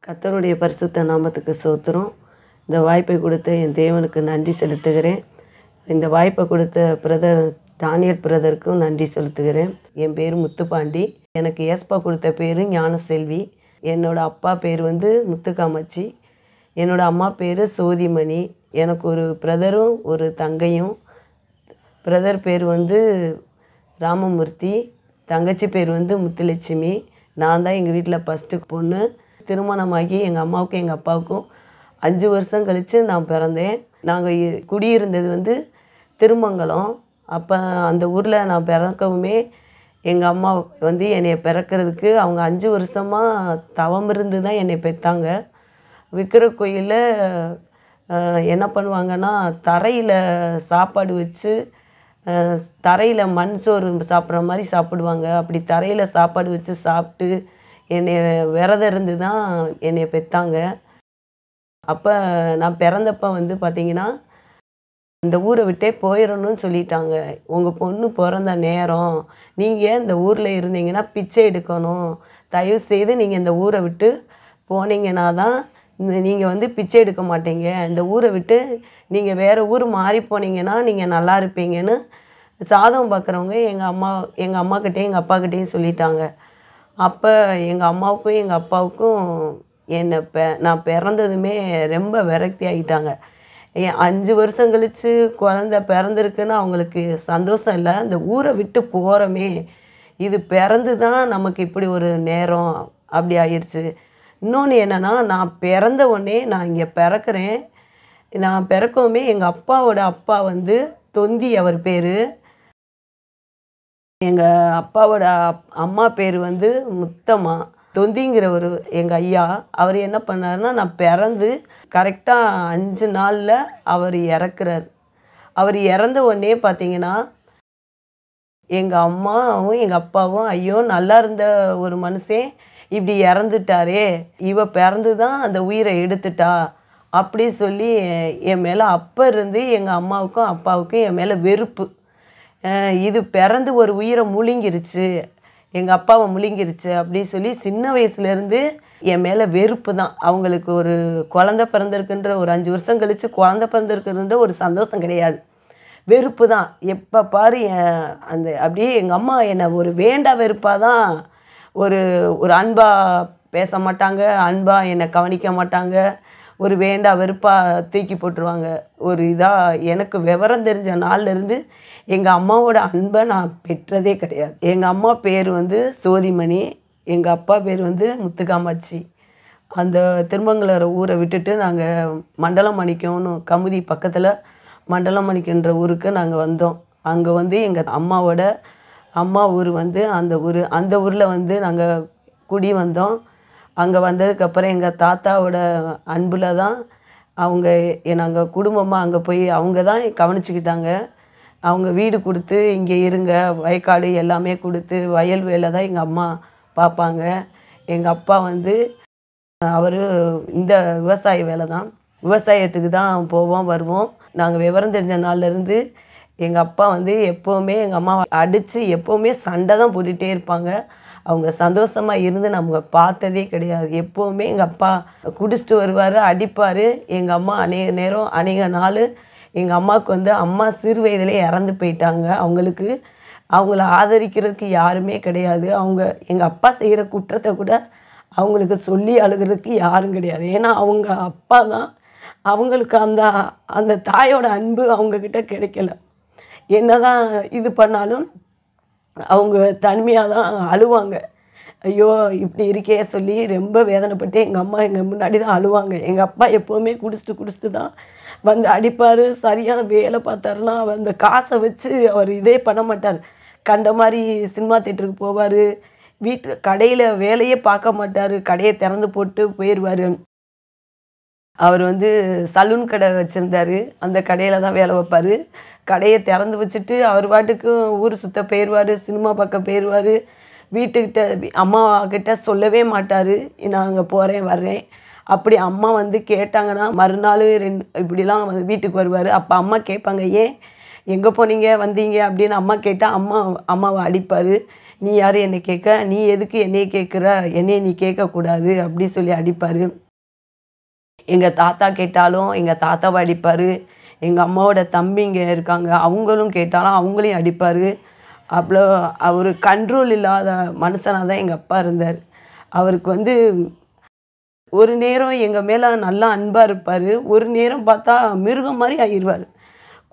கர்த்தருடைய பரிசுத்த நாமத்துக்கு ஸ்தோத்திரம். இந்த வாய்ப்பை கொடுத்த என் தேவனுக்கு நன்றி செலுத்துகிறேன். இந்த வாய்ப்பை கொடுத்த பிரதர் தானியல் பிரதருக்கும் நன்றி செலுத்துகிறேன். என் பேர் முத்துப்பாண்டி. எனக்கு ஏஸ்பா கொடுத்த பேர் ஞானசெல்வி. என்னோடய அப்பா பேர் முத்துக்காமச்சி. என்னோடய அம்மா பேர் சோதிமணி. எனக்கு ஒரு பிரதரும் ஒரு தங்கையும். பிரதர் பேர் ராமமூர்த்தி, தங்கச்சி பேர் முத்துலட்சுமி. நான் தான் எங்கள் வீட்டில் ஃபஸ்ட்டு பொண்ணு. திருமணமாகி எங்கள் அம்மாவுக்கும் எங்கள் அப்பாவுக்கும் 5 வருஷம் கழித்து நான் பிறந்தேன். நாங்கள் குடியிருந்தது திருமங்கலம். அப்போ அந்த ஊரில் நான் பிறக்கவுமே எங்கள் அம்மா என்னை பிறக்கிறதுக்கு அவங்க 5 வருஷமாக தவம் இருந்து தான் என்னை பெற்றாங்க. விக்கிர கோயிலில் என்ன பண்ணுவாங்கன்னா, தரையில் சாப்பாடு வச்சு தரையில் மண் சோறு சாப்பிட்ற மாதிரி சாப்பிடுவாங்க. அப்படி தரையில் சாப்பாடு வச்சு சாப்பிட்டு என்னை விரதம் இருந்து தான் என்னை பெற்றாங்க. அப்போ நான் பிறந்தப்போ பார்த்திங்கன்னா, இந்த ஊரை விட்டே போயிடணும்னு சொல்லிட்டாங்க. உங்கள் பொண்ணு பிறந்த நேரம், நீங்கள் இந்த ஊரில் இருந்தீங்கன்னா பிச்சை எடுக்கணும். தயவு செய்து நீங்கள் இந்த ஊரை விட்டு போனீங்கன்னா தான் நீங்கள் பிச்சை எடுக்க மாட்டீங்க. இந்த ஊரை விட்டு நீங்கள் வேறு ஊர் மாறி போனீங்கன்னா நீங்கள் நல்லா இருப்பீங்கன்னு சாதகம் பார்க்குறவங்க எங்கள் அம்மாக்கிட்டேயும் எங்கள் அப்பாக்கிட்டேயும் சொல்லிட்டாங்க. அப்போ எங்கள் அம்மாவுக்கும் எங்கள் அப்பாவுக்கும் நான் பிறந்ததுமே ரொம்ப விரக்தி ஆகிட்டாங்க. 5 வருஷம் கழித்து குழந்த பிறந்திருக்குன்னு அவங்களுக்கு சந்தோஷம் இல்லை. இந்த ஊரை விட்டு போகிறோமே, இது பிறந்து தான் நமக்கு இப்படி ஒரு நேரம் அப்படி ஆயிடுச்சு. இன்னொன்று என்னென்னா, நான் பிறந்த உடனே நான் இங்கே பிறக்கிறேன். நான் பிறக்கவுமே எங்கள் அப்பாவோட அப்பா தொந்தி அவர் பேர். எங்கள் அப்பாவோட அம்மா பேர் முத்தம்மா. தொந்திங்கிற ஒரு எங்கள் ஐயா அவர் என்ன பண்ணாருன்னா, நான் பிறந்து கரெக்டாக 5 நாளில் அவர் இறக்குறார். அவர் இறந்த உடனே பார்த்திங்கன்னா, எங்கள் அம்மாவும் எங்கள் அப்பாவும், ஐயோ நல்லா இருந்த ஒரு மனுஷன் இப்படி இறந்துட்டாரே, இவ பிறந்து தான் அந்த உயிரை எடுத்துட்டா அப்படி சொல்லி என் மேலே அப்போ இருந்து எங்கள் அம்மாவுக்கும் அப்பாவுக்கும் என் மேலே வெறுப்பு. இது பிறந்து ஒரு உயிரை முழுங்கிருச்சு, எங்கள் அப்பாவை முழுங்கிருச்சு அப்படி சொல்லி சின்ன வயசுலேருந்து என் மேலே வெறுப்பு தான். அவங்களுக்கு ஒரு குழந்த பிறந்திருக்குன்ற ஒரு 5 வருஷம் கழித்து குழந்த பிறந்திருக்குன்ற ஒரு சந்தோஷம் கிடையாது, வெறுப்பு தான். எப்போ பாரு அந்த அப்படியே எங்கள் அம்மா என்னை ஒரு வேண்டா வெறுப்பாக தான், ஒரு அன்பாக பேச மாட்டாங்க, அன்பாக என்னை கவனிக்க மாட்டாங்க, ஒரு வேண்டா வெறுப்பாக தூக்கி போட்டுருவாங்க. ஒரு இதாக எனக்கு விவரம் தெரிஞ்ச நாள்லேருந்து எங்கள் அம்மாவோட அன்பை நான் பெற்றதே கிடையாது. எங்கள் அம்மா பேர் சோதிமணி, எங்கள் அப்பா பேர் முத்துக்காமாச்சி. அந்த திருமங்கலம் ஊரை விட்டுட்டு நாங்கள் மண்டலமணிக்கம்னு கமுதி பக்கத்தில் மண்டலமணிக்கன்ற ஊருக்கு நாங்கள் வந்தோம். அங்கே எங்கள் அம்மாவோட அம்மா ஊர் அந்த ஊரில் நாங்கள் குடி வந்தோம். அங்கே வந்ததுக்கப்புறம் எங்கள் தாத்தாவோட அன்பில் தான் நாங்கள் குடும்பமாக அங்கே போய் அவங்க தான் கவனிச்சுக்கிட்டாங்க. அவங்க வீடு கொடுத்து இங்கே இருங்க, வயக்காடு எல்லாமே கொடுத்து வயல் வேலை தான் எங்கள் அம்மா பார்ப்பாங்க. எங்கள் அப்பா அவர் இந்த விவசாய வேலை தான், விவசாயத்துக்கு தான் போவோம் வருவோம். நாங்கள் விவரம் தெரிஞ்ச நாள்லேருந்து எங்கள் அப்பா எப்போவுமே எங்கள் அம்மாவை அடித்து எப்போவுமே சண்டை தான் போட்டுகிட்டே இருப்பாங்க. அவங்க சந்தோஷமாக இருந்து நம்ம பார்த்ததே கிடையாது. எப்போவுமே எங்கள் அப்பா குடிச்சிட்டு வருவார், அடிப்பார். எங்கள் அம்மா அநேக நாள் எங்கள் அம்மாவுக்கு அம்மா சிறு வயதிலே இறந்து போயிட்டாங்க. அவங்கள ஆதரிக்கிறதுக்கு யாருமே கிடையாது. எங்கள் அப்பா செய்கிற குற்றத்தை கூட அவங்களுக்கு சொல்லி அழுகிறதுக்கு யாரும் கிடையாது. ஏன்னா அவங்க அப்பா தான், அவங்களுக்கு அந்த தாயோட அன்பு அவங்கக்கிட்ட கிடைக்கல. என்ன தான் இது பண்ணாலும் அவங்க தனிமையாக தான் அழுவாங்க. ஐயோ இப்படி இருக்கே சொல்லி ரொம்ப வேதனைப்பட்டு எங்கள் அம்மா எங்கள் முன்னாடி தான் அழுவாங்க. எங்கள் அப்பா எப்போவுமே குடிச்சிட்டு தான் அடிப்பார். சரியாக வேலை பார்த்தாருன்னா அந்த காசை வச்சு அவர் இதே பண்ண மாட்டார். கண்ட மாதிரி சினிமா தேட்டருக்கு போவார், கடையில் வேலையே பார்க்க மாட்டார், கடையை திறந்து போட்டு போயிடுவார். அவர் சலூன் கடை வச்சுருந்தார், அந்த கடையில் தான் வேலை வைப்பார். கடையை திறந்து வச்சுட்டு அவர் பாட்டுக்கு ஊர் சுற்ற போயிடுவார், சினிமா பார்க்க போயிடுவார். வீட்டுக்கிட்ட அம்மாக்கிட்ட சொல்லவே மாட்டார், நான் அங்கே போகிறேன் வர்றேன். அப்படி அம்மா கேட்டாங்கன்னா மறுநாள் இப்படிலாம் வீட்டுக்கு வருவார். அப்போ அம்மா கேட்பாங்க, ஏன் எங்கே போனீங்க வந்தீங்க அப்படின்னு அம்மா கேட்டால் அம்மாவை அடிப்பார். நீ யார் என்னை கேட்க, நீ எதுக்கு என்னைய கேட்குற, என்னைய நீ கேட்கக்கூடாது அப்படி சொல்லி அடிப்பார். எங்கள் தாத்தா கேட்டாலும் எங்கள் தாத்தாவை அடிப்பார். எங்கள் அம்மாவோட தம்பிங்க இருக்காங்க, அவங்களும் கேட்டாலும் அவங்களையும் அடிப்பார். அவ்வளோ அவர் கண்ட்ரோல் இல்லாத மனுஷனாக தான் எங்கள் அப்பா இருந்தார். அவருக்கு வந்து ஒரு நேரம் எங்கள் மேலே நல்லா அன்பாக இருப்பார், ஒரு நேரம் பார்த்தா மிருகம் மாதிரி ஆயிடுவார்.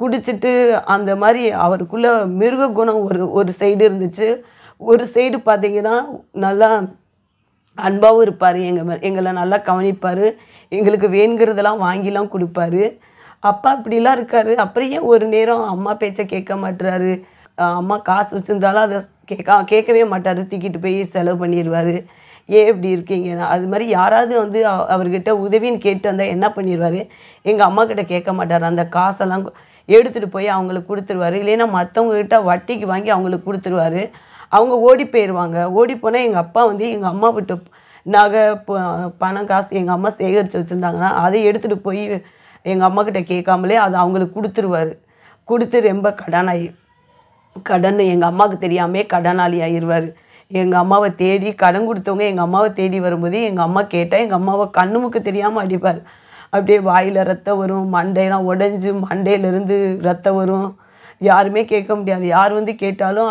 குடிச்சிட்டு அந்த மாதிரி அவருக்குள்ளே மிருக குணம் ஒரு சைடு இருந்துச்சு. ஒரு சைடு பார்த்திங்கன்னா நல்லா அன்பாகவும் இருப்பார். எங்களை நல்லா கவனிப்பார். எங்களுக்கு வேணுங்கிறதெல்லாம் வாங்கிலாம் கொடுப்பாரு. அப்பா இப்படிலாம் இருக்கார். அப்புறம் ஏன் ஒரு நேரம் அம்மா பேச்சை கேட்க மாட்டுறாரு, அம்மா காசு வச்சுருந்தாலும் அதை கேட்கவே மாட்டார், தூக்கிட்டு போய் செலவு பண்ணிடுவார். ஏன் இப்படி இருக்கீங்க? அது மாதிரி யாராவது வந்து அவர்கிட்ட உதவின்னு கேட்டு வந்தால் என்ன பண்ணிடுவார், எங்கள் அம்மா கிட்ட கேட்க மாட்டார். அந்த காசெல்லாம் எடுத்துகிட்டு போய் அவங்களுக்கு கொடுத்துருவாரு. இல்லைன்னா மற்றவங்கக்கிட்ட வட்டிக்கு வாங்கி அவங்களுக்கு கொடுத்துருவாரு. அவங்க ஓடி போயிடுவாங்க. ஓடி போனால் எங்கள் அப்பா வந்து எங்கள் அம்மா விட்டு நகை பணம் காசு எங்கள் அம்மா சேகரித்து வச்சுருந்தாங்கன்னா அதை எடுத்துகிட்டு போய் எங்கள் அம்மாக்கிட்ட கேட்காமலே அதை அவங்களுக்கு கொடுத்துருவார். கொடுத்து ரொம்ப கடன் எங்கள் அம்மாவுக்கு தெரியாமே கடனாளி ஆயிடுவார். எங்கள் அம்மாவை தேடி கடன் கொடுத்தவங்க எங்கள் அம்மாவை தேடி வரும்போது எங்கள் அம்மா கேட்டால் எங்கள் அம்மாவை கண்ணுமுக்கு தெரியாமல் அடிப்பார். அப்படியே வாயில் ரத்தம் வரும், மண்டையெல்லாம் உடஞ்சி மண்டையிலேருந்து ரத்தம் வரும். யாருமே கேட்க முடியாது. யார் வந்து கேட்டாலும்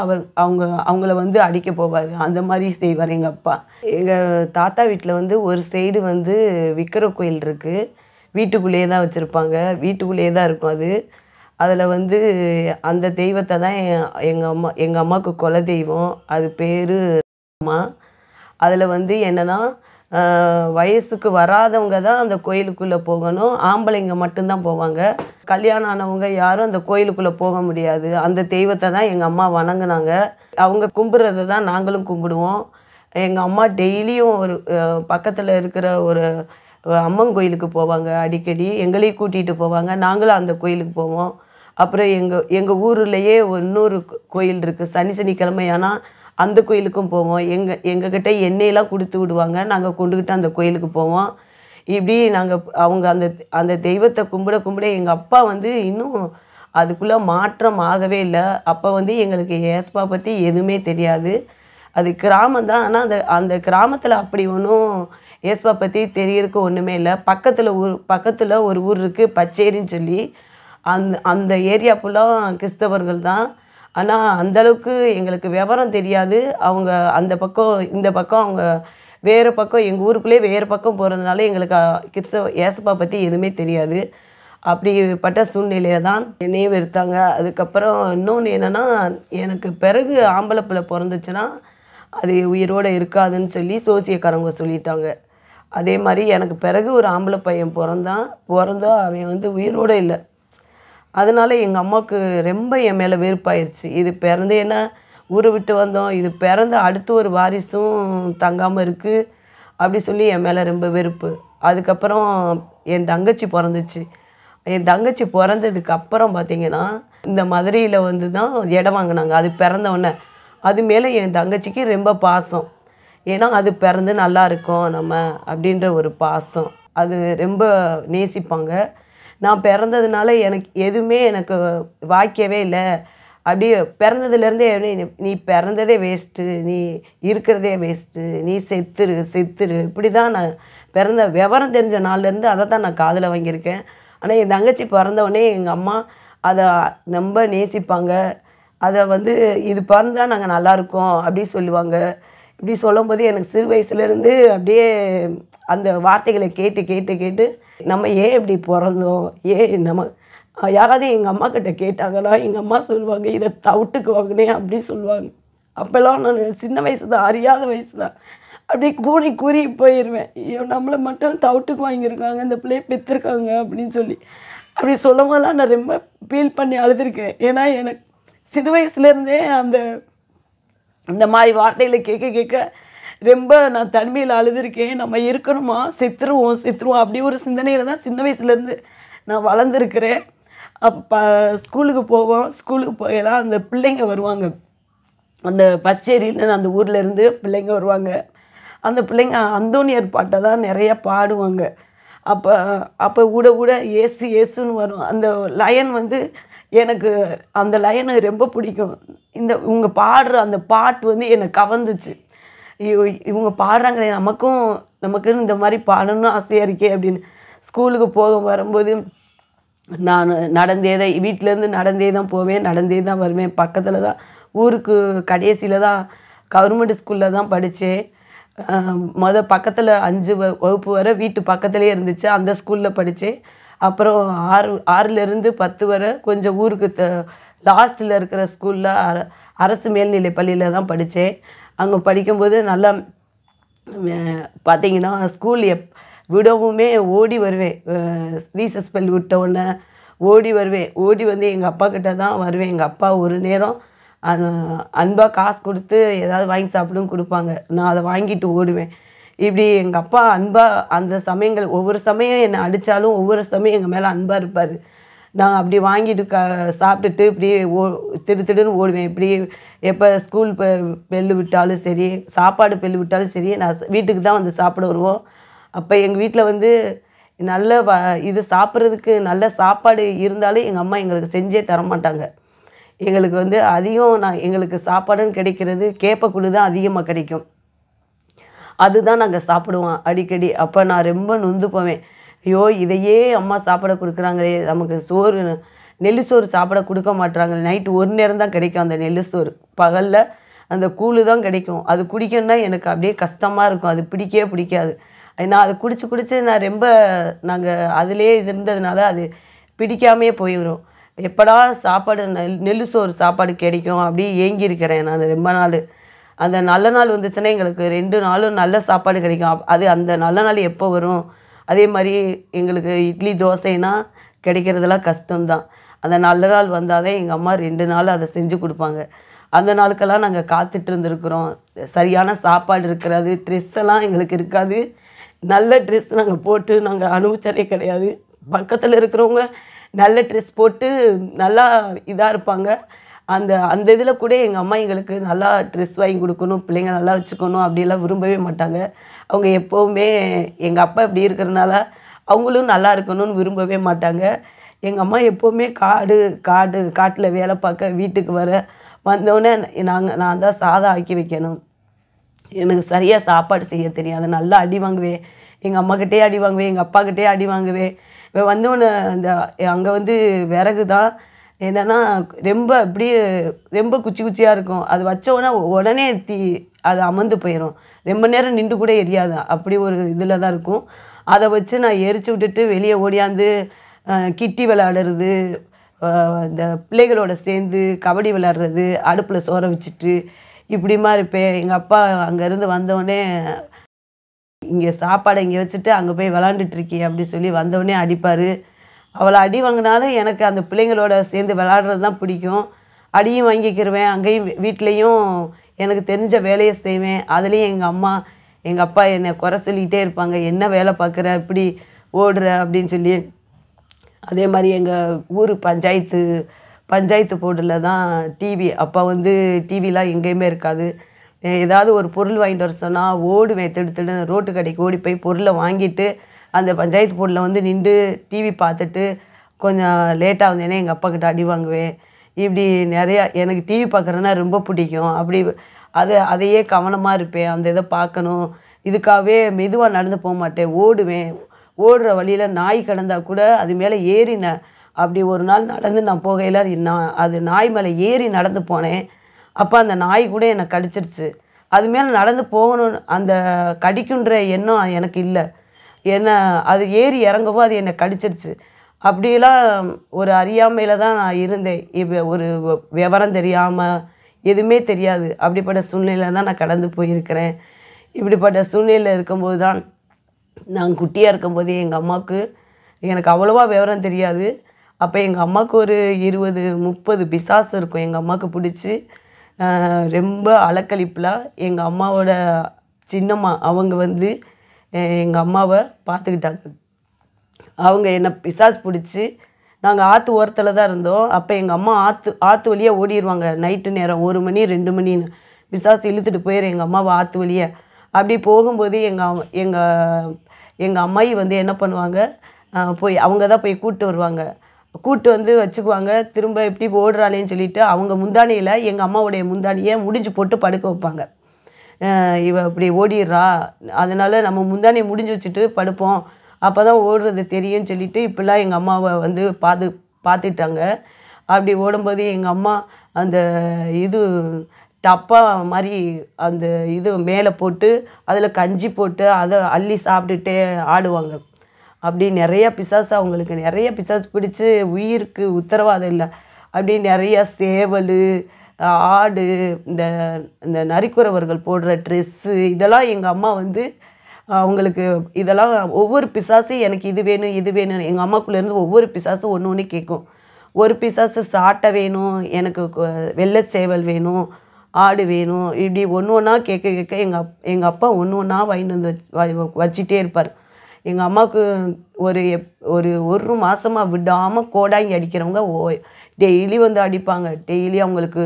அவங்கள வந்து அடிக்க போவார். அந்த மாதிரி செய்வார் எங்கள் அப்பா. எங்கள் தாத்தா வீட்டில் வந்து ஒரு சைடு வந்து விக்கிர கோயில் இருக்குது. வீட்டுக்குள்ளேயே தான் வச்சுருப்பாங்க, வீட்டுக்குள்ளேயே தான் இருக்கும் அது. அதில் வந்து அந்த தெய்வத்தை தான் எங்கள் அம்மாவுக்கு குல தெய்வம். அது பேர் அம்மா. அதில் வந்து என்னென்னா வயசுக்கு வராதவங்க தான் அந்த கோயிலுக்குள்ளே போகணும், ஆம்பளைங்க மட்டும்தான் போவாங்க. கல்யாணம் ஆனவங்க யாரும் அந்த கோயிலுக்குள்ளே போக முடியாது. அந்த தெய்வத்தை தான் எங்கள் அம்மா வணங்குனாங்க. அவங்க கும்பிட்றத தான் நாங்களும் கும்பிடுவோம். எங்கள் அம்மா டெய்லியும் ஒரு பக்கத்தில் இருக்கிற ஒரு அம்மன் கோயிலுக்கு போவாங்க. அடிக்கடி எங்களையும் கூட்டிகிட்டு போவாங்க, நாங்களும் அந்த கோயிலுக்கு போவோம். அப்புறம் எங்கள் ஊர்லேயே இன்னொரு கோயில் இருக்குது. சனிக்கிழமை ஆனால் அந்த கோயிலுக்கும் போவோம். எங்ககிட்ட எண்ணெயெல்லாம் கொடுத்து விடுவாங்க, நாங்கள் கொண்டுக்கிட்டு அந்த கோயிலுக்கு போவோம். இப்படி அவங்க அந்த தெய்வத்தை கும்பிட எங்கள் அப்பா வந்து இன்னும் அதுக்குள்ளே மாற்றம் ஆகவே இல்லை. அப்போ வந்து எங்களுக்கு ஏசப்பா பற்றி எதுவுமே தெரியாது. அது கிராமம் தான், ஆனால் அந்த கிராமத்தில் அப்படி ஒன்றும் ஏசப்பா பற்றி தெரியறதுக்கு ஒன்றுமே இல்லை. பக்கத்தில் ஒரு ஊர் இருக்குது பச்சேரின்னு சொல்லி. அந்த ஏரியா ஃபுல்லாக கிறிஸ்தவர்கள் தான். ஆனால் அந்தளவுக்கு எங்களுக்கு விவரம் தெரியாது. அவங்க அந்த பக்கம் இந்த பக்கம் அவங்க வேறு பக்கம் எங்கள் ஊருக்குள்ளே வேறு பக்கம் போகிறதுனால எங்களுக்கு ஏசப்பா பற்றி எதுவுமே தெரியாது. அப்படிப்பட்ட சூழ்நிலையில் தான் என்னையே வெறுத்தாங்க. அதுக்கப்புறம் இன்னொன்று என்னென்னா, எனக்கு பிறகு ஆம்பளை பிள்ளை பிறந்துச்சுன்னா அது உயிரோடு இருக்காதுன்னு சொல்லி சோசியக்காரங்க சொல்லிட்டாங்க. அதே மாதிரி எனக்கு பிறகு ஒரு ஆம்பளை பையன் பிறந்தோ அவன் வந்து உயிரோடு இல்லை. அதனால் எங்கள் அம்மாவுக்கு ரொம்ப என் மேலே வெறுப்பாயிருச்சு. இது பிறந்து என்ன ஊரை விட்டு வந்தோம், இது பிறந்த அடுத்து ஒரு வாரிசும் தங்காமல் இருக்குது அப்படி சொல்லி என் மேலே ரொம்ப வெறுப்பு. அதுக்கப்புறம் என் தங்கச்சி பிறந்துச்சு. என் தங்கச்சி பிறந்ததுக்கு அப்புறம் பார்த்திங்கன்னா இந்த மதுரையில் வந்து தான் இடம் வாங்கினாங்க. அது பிறந்தவுடனே அது மேலே என் தங்கச்சிக்கு ரொம்ப பாசம். ஏன்னா அது பிறந்து நல்லா இருக்கும் நம்ம அப்படின்ற ஒரு பாசம். அது ரொம்ப நேசிப்பாங்க. நான் பிறந்ததுனால எனக்கு வாய்க்கவே இல்லை. அப்படியே பிறந்ததுலேருந்தே நீ பிறந்ததே வேஸ்ட்டு, நீ இருக்கிறதே வேஸ்ட்டு, நீ செத்துரு இப்படி தான் நான் பிறந்த விவரம் தெரிஞ்ச நாள்லேருந்து அதை தான் நான் காதில் வாங்கியிருக்கேன். ஆனால் என் தங்கச்சி பிறந்தவுடனே எங்கள் அம்மா அதை ரொம்ப நேசிப்பாங்க. அதை வந்து இது பிறந்தால் நாங்கள் நல்லாயிருக்கோம் அப்படி சொல்லுவாங்க. இப்படி சொல்லும்போது எனக்கு சிறு வயசுலேருந்து அப்படியே அந்த வார்த்தைகளை கேட்டு நம்ம ஏன் இப்படி பிறந்தோம், நம்ம யாராவது எங்கள் அம்மா கிட்ட கேட்டாங்கன்னா எங்கள் அம்மா சொல்லுவாங்க, இதை தவிட்டுக்கு வாங்கினேன் அப்படி சொல்லுவாங்க. அப்போல்லாம் நான் சின்ன வயசு தான், அறியாத வயசு தான். அப்படியே கூறி போயிடுவேன், நம்மளை மட்டும் தவிட்டுக்கு வாங்கியிருக்காங்க, இந்த பிள்ளையை பெற்றிருக்காங்க அப்படின்னு சொல்லி. அப்படி சொல்லும் போதெல்லாம் நான் ரொம்ப ஃபீல் பண்ணி அழுதுருக்கேன். ஏன்னா எனக்கு சிறு வயசுலேருந்தே இந்த மாதிரி வார்த்தைகளை கேட்க ரொம்ப நான் தனிமையில் அழுதுருக்கேன். நம்ம இருக்கணுமா, செத்துருவோம் அப்படி ஒரு சிந்தனையில் தான் சின்ன வயசுலேருந்து நான் வளர்ந்துருக்கிறேன். அப்போ ஸ்கூலுக்கு போயெல்லாம் அந்த பிள்ளைங்க வருவாங்க, அந்த பச்சேரின்னு அந்த ஊர்லேருந்து பிள்ளைங்க வருவாங்க. அந்த பிள்ளைங்க அந்தோனியார் பாட்டை தான் நிறையா பாடுவாங்க. அப்போ ஊட ஏசுன்னு வரும். அந்த லயன் வந்து எனக்கு அந்த லயனை ரொம்ப பிடிக்கும். இவங்க பாடுற அந்த பாட்டு வந்து என்னை கவர்ந்துச்சு. இவங்க பாடுறாங்களே, நமக்குன்னு இந்த மாதிரி பாடணும்னு ஆசையாக இருக்கே அப்படின்னு. ஸ்கூலுக்கு வரும்போது நான் நடந்தே தான், வீட்டிலேருந்து நடந்தே தான் போவேன், நடந்தே தான் வருவேன். பக்கத்தில் தான், ஊருக்கு கடைசியில் தான் கவர்மெண்ட் ஸ்கூலில் தான் படித்தேன். பக்கத்தில் 5 வகுப்பு வரை வீட்டு பக்கத்துலேயே இருந்துச்சு, அந்த ஸ்கூலில் படித்தேன். அப்புறம் 6லேருந்து 10 வரை கொஞ்சம் ஊருக்கு லாஸ்ட்டில் இருக்கிற ஸ்கூலில் அரசு மேல்நிலை பள்ளியில் தான் படித்தேன். அங்கே படிக்கும்போது நல்லா பார்த்திங்கன்னா ஸ்கூல் விடவுமே ஓடி வருவேன். ரீசஸ் பெல் விட்ட உடனே ஓடி வருவேன். ஓடி வந்து எங்கள் அப்பா கிட்ட தான் வருவேன். எங்கள் அப்பா ஒரு நேரம் அன்பாக காசு கொடுத்து ஏதாவது வாங்கி சாப்பிடுன்னு கொடுப்பாங்க. நான் அதை வாங்கிட்டு ஓடுவேன். இப்படி எங்கள் அப்பா அன்பாக அந்த சமயங்கள் ஒவ்வொரு சமயம் என்னை அடித்தாலும் ஒவ்வொரு சமயம் எங்கள் மேலே அன்பாக இருப்பார். நான் அப்படி வாங்கிட்டு சாப்பிட்டுட்டு இப்படி திடுன்னு ஓடுவேன். இப்படி எப்போ ஸ்கூல் பெல்லு விட்டாலும் சரி, சாப்பாடு பெல்லு விட்டாலும் சரி, நான் வீட்டுக்கு தான் வந்து சாப்பிட வருவோம். அப்போ எங்கள் வீட்டில் வந்து நல்ல இது சாப்பிட்றதுக்கு நல்ல சாப்பாடு இருந்தாலும் எங்கள் அம்மா எங்களுக்கு செஞ்சே தரமாட்டாங்க. எங்களுக்கு வந்து அதிகம் எங்களுக்கு சாப்பாடுன்னு கிடைக்கிறது கேப்பக்கூழு தான் அதிகமாக கிடைக்கும். அதுதான் நாங்கள் சாப்பிடுவோம் அடிக்கடி. அப்போ நான் ரொம்ப நொந்து போவேன். ஐயோ, இதையே அம்மா சாப்பிட கொடுக்குறாங்களே, நமக்கு நெல் சோறு சாப்பிட கொடுக்க மாட்டுறாங்க. நைட்டு ஒரு நேரம் தான் கிடைக்கும் அந்த நெல் சோறு, பகலில் அந்த கூழு தான் கிடைக்கும். அது குடிக்கணுன்னா எனக்கு அப்படியே கஷ்டமாக இருக்கும், அது பிடிக்கவே பிடிக்காது. நான் அதை குடிச்சு நான் ரொம்ப நாங்கள் அதிலே இருந்ததுனால அது பிடிக்காமே போயிடும். எப்படா சாப்பாடு நெல் சோறு சாப்பாடு கிடைக்கும் அப்படி ஏங்கியிருக்கிறேன் நான் ரொம்ப நாள். அந்த நல்ல நாள் வந்துச்சுன்னா எங்களுக்கு 2 நாளும் நல்ல சாப்பாடு கிடைக்கும். அது அந்த நல்ல நாள் எப்போ வரும்? அதே மாதிரி எங்களுக்கு இட்லி தோசைனா கிடைக்கிறதெல்லாம் கஷ்டம்தான். அந்த நல்ல நாள் வந்தால் தான் எங்கள் அம்மா 2 நாள் அதை செஞ்சு கொடுப்பாங்க. அந்த நாளுக்கெல்லாம் நாங்கள் காத்துட்டு இருந்துருக்குறோம். சரியான சாப்பாடு இருக்காது, ட்ரெஸ் எல்லாம் எங்களுக்கு இருக்காது. நல்ல ட்ரெஸ் நாங்கள் போட்டு நாங்கள் அனுபவிச்சதே கிடையாது. பக்கத்தில் இருக்கிறவங்க நல்ல ட்ரெஸ் போட்டு நல்லா இதாக இருப்பாங்க. அந்த இதில் கூட எங்கள் அம்மா எங்களுக்கு நல்லா ட்ரெஸ் வாங்கி கொடுக்கணும், பிள்ளைங்க நல்லா வச்சுக்கணும் அப்படிலாம் விரும்பவே மாட்டாங்க. அவங்க எப்போவுமே எங்கள் அப்பா இப்படி இருக்கிறதுனால அவங்களும் நல்லா இருக்கணும்னு விரும்பவே மாட்டாங்க. எங்கள் அம்மா எப்போவுமே காட்டில் வேலை பார்க்க வீட்டுக்கு வந்தோடனே நான் தான் சாதம் ஆக்கி வைக்கணும். எனக்கு சரியாக சாப்பாடு செய்ய தெரியாது. நல்லா அடி வாங்குவேன். எங்கள் அம்மாக்கிட்டே அடி வாங்குவேன், எங்கள் அப்பாக்கிட்டே அடி வாங்குவேன். வந்தோடனே அங்கே வந்து விறகு தான் என்னென்னா ரொம்ப குச்சியாக இருக்கும். அது வச்சோன்னா உடனே அது அமர்ந்து போயிடும். ரொம்ப நேரம் நின்று கூட எரியாது, அப்படி ஒரு இதில் தான் இருக்கும். அதை வச்சு நான் எரிச்சு விட்டுட்டு வெளியே ஓடியாந்து கிட்டி விளையாடுறது, இந்த பிள்ளைகளோட சேர்ந்து கபடி விளையாடுறது, அடுப்பில் சோற வச்சுட்டு இப்படிமா இருப்பேன். எங்கள் அப்பா அங்கேருந்து வந்தோடனே இங்கே சாப்பாடை இங்கே வச்சுட்டு அங்கே போய் விளாண்டுட்ருக்கியே அப்படி சொல்லி வந்தோடனே அடிப்பார். அவளை அடி வாங்கினாலும் எனக்கு அந்த பிள்ளைங்களோட சேர்ந்து விளாடுறது தான் பிடிக்கும். அடியும் வாங்கிக்கிருவேன். அங்கேயும் வீட்லேயும் எனக்கு தெரிஞ்ச வேலையை செய்வேன். அதுலேயும் எங்கள் அப்பா என்னை குறை சொல்லிக்கிட்டே இருப்பாங்க, என்ன வேலை பார்க்குற, இப்படி ஓடுற அப்படின்னு சொல்லி. அதே மாதிரி எங்கள் ஊர் பஞ்சாயத்து போர்டில் தான் டிவி. அப்போ வந்து டிவிலாம் எங்கேயுமே இருக்காது. ஏதாவது ஒரு பொருள் வாங்கிட்டு வர சொன்னால் ஓடுவேன், திடுன்னு ரோட்டு கடைக்கு ஓடி போய் பொருளை வாங்கிட்டு அந்த பஞ்சாயத்து போர்டில் வந்து நின்று டிவி பார்த்துட்டு கொஞ்சம் லேட்டாக வந்தேன்னா எங்கள் அப்பாக்கிட்ட அடி வாங்குவேன். இப்படி நிறையா எனக்கு டிவி பார்க்குறதுனா ரொம்ப பிடிக்கும். அப்படி அதையே கவனமாக இருப்பேன், அந்த இதை பார்க்கணும். இதுக்காகவே மெதுவாக நடந்து போக மாட்டேன், ஓடுவேன். ஓடுற வழியில் நாய் கிடந்தால் கூட அது மேலே ஏறி அப்படி ஒரு நாள் நடந்து நான் போகையில் அது நாய் மேலே ஏறி நடந்து போனேன். அப்போ அந்த நாய் கூட என்னை கடிச்சிருச்சு. அது மேலே நடந்து போகணும்னு அந்த கடிக்குன்ற எண்ணம் எனக்கு இல்லை. அது ஏறி இறங்கவோ அது என்னை கடிச்சிருச்சு. அப்படியெல்லாம் ஒரு அறியாமையில் தான் நான் இருந்தேன். இப்போ ஒரு விவரம் தெரியாமல் எதுவுமே தெரியாது, அப்படிப்பட்ட சூழ்நிலையில் தான் நான் கடந்து போயிருக்கிறேன். இப்படிப்பட்ட சூழ்நிலையில் இருக்கும்போது தான் நான் குட்டியாக இருக்கும்போதே எங்கள் அம்மாவுக்கு எனக்கு அவ்வளோவா விவரம் தெரியாது. அப்போ எங்கள் அம்மாவுக்கு ஒரு 20-30 பிசாசு இருக்கும் எங்கள் அம்மாவுக்கு பிடிச்சி. ரொம்ப அலக்களிப்பில் எங்கள் அம்மாவோட சின்னம்மா அவங்க வந்து எங்கள் அம்மாவை பார்த்துக்கிட்டாங்க. அவங்க என்னை பிசாசு பிடிச்சி, நாங்கள் ஆற்று ஓரத்தில் தான் இருந்தோம். அப்போ எங்கள் அம்மா ஆற்று வழியாக ஓடிடுவாங்க. நைட்டு நேரம் 1 மணி 2 மணின்னு பிசாசு இழுத்துட்டு போயிடும் எங்கள் அம்மாவை ஆற்று வழியாக. அப்படி போகும்போது எங்கள் அம்மாயி வந்து என்ன பண்ணுவாங்க, அவங்க தான் போய் கூப்பிட்டு வருவாங்க. கூட்டு வந்து வச்சுக்குவாங்க. திரும்ப எப்படி ஓடுறாளேன்னு சொல்லிட்டு அவங்க முந்தானியில் எங்கள் அம்மாவுடைய முந்தானியை முடிஞ்சு போட்டு படுக்க வைப்பாங்க. இவ இப்படி ஓடிடுறா, அதனால நம்ம முந்தானியை முடிஞ்சு வச்சுட்டு படுப்போம், அப்போ தான் ஓடுறது தெரியும்னு சொல்லிட்டு இப்படிலாம் எங்கள் அம்மாவை வந்து பார்த்துட்டாங்க. அப்படி ஓடும்போது எங்கள் அம்மா அந்த இது டப்பா மாதிரி அந்த இது மேலே போட்டு அதில் கஞ்சி போட்டு அதை அள்ளி சாப்பிட்டுட்டே ஆடுவாங்க. அப்படி நிறையா பிசாசு, அவங்களுக்கு நிறைய பிசாசு பிடிச்சி உயிருக்கு உத்தரவாதம் இல்லை. அப்படி நிறையா சேவல், ஆடு, இந்த இந்த நரிக்குறவர்கள் போடுற ட்ரெஸ்ஸு இதெல்லாம் எங்கள் அம்மா வந்து அவங்களுக்கு இதெல்லாம் ஒவ்வொரு பிசாசும் எனக்கு இது வேணும் இது வேணும், எங்கள் அம்மாக்குள்ளேருந்து ஒவ்வொரு பிசாசும் ஒன்று ஒன்று கேட்கும். ஒரு பிசாசு சாட்டை வேணும், எனக்கு வெள்ளை சேவல் வேணும், ஆடு வேணும், இப்படி ஒன்று ஒன்றா கேட்க கேட்க எங்கள் அப்பா ஒன்று ஒன்றா வாங்கிட்டு வந்து வச்சிட்டே இருப்பார். எங்கள் அம்மாவுக்கு ஒரு மாதமாக விடாமல் கோடாங்கி அடிக்கிறவங்க டெய்லி வந்து அடிப்பாங்க. டெய்லி அவங்களுக்கு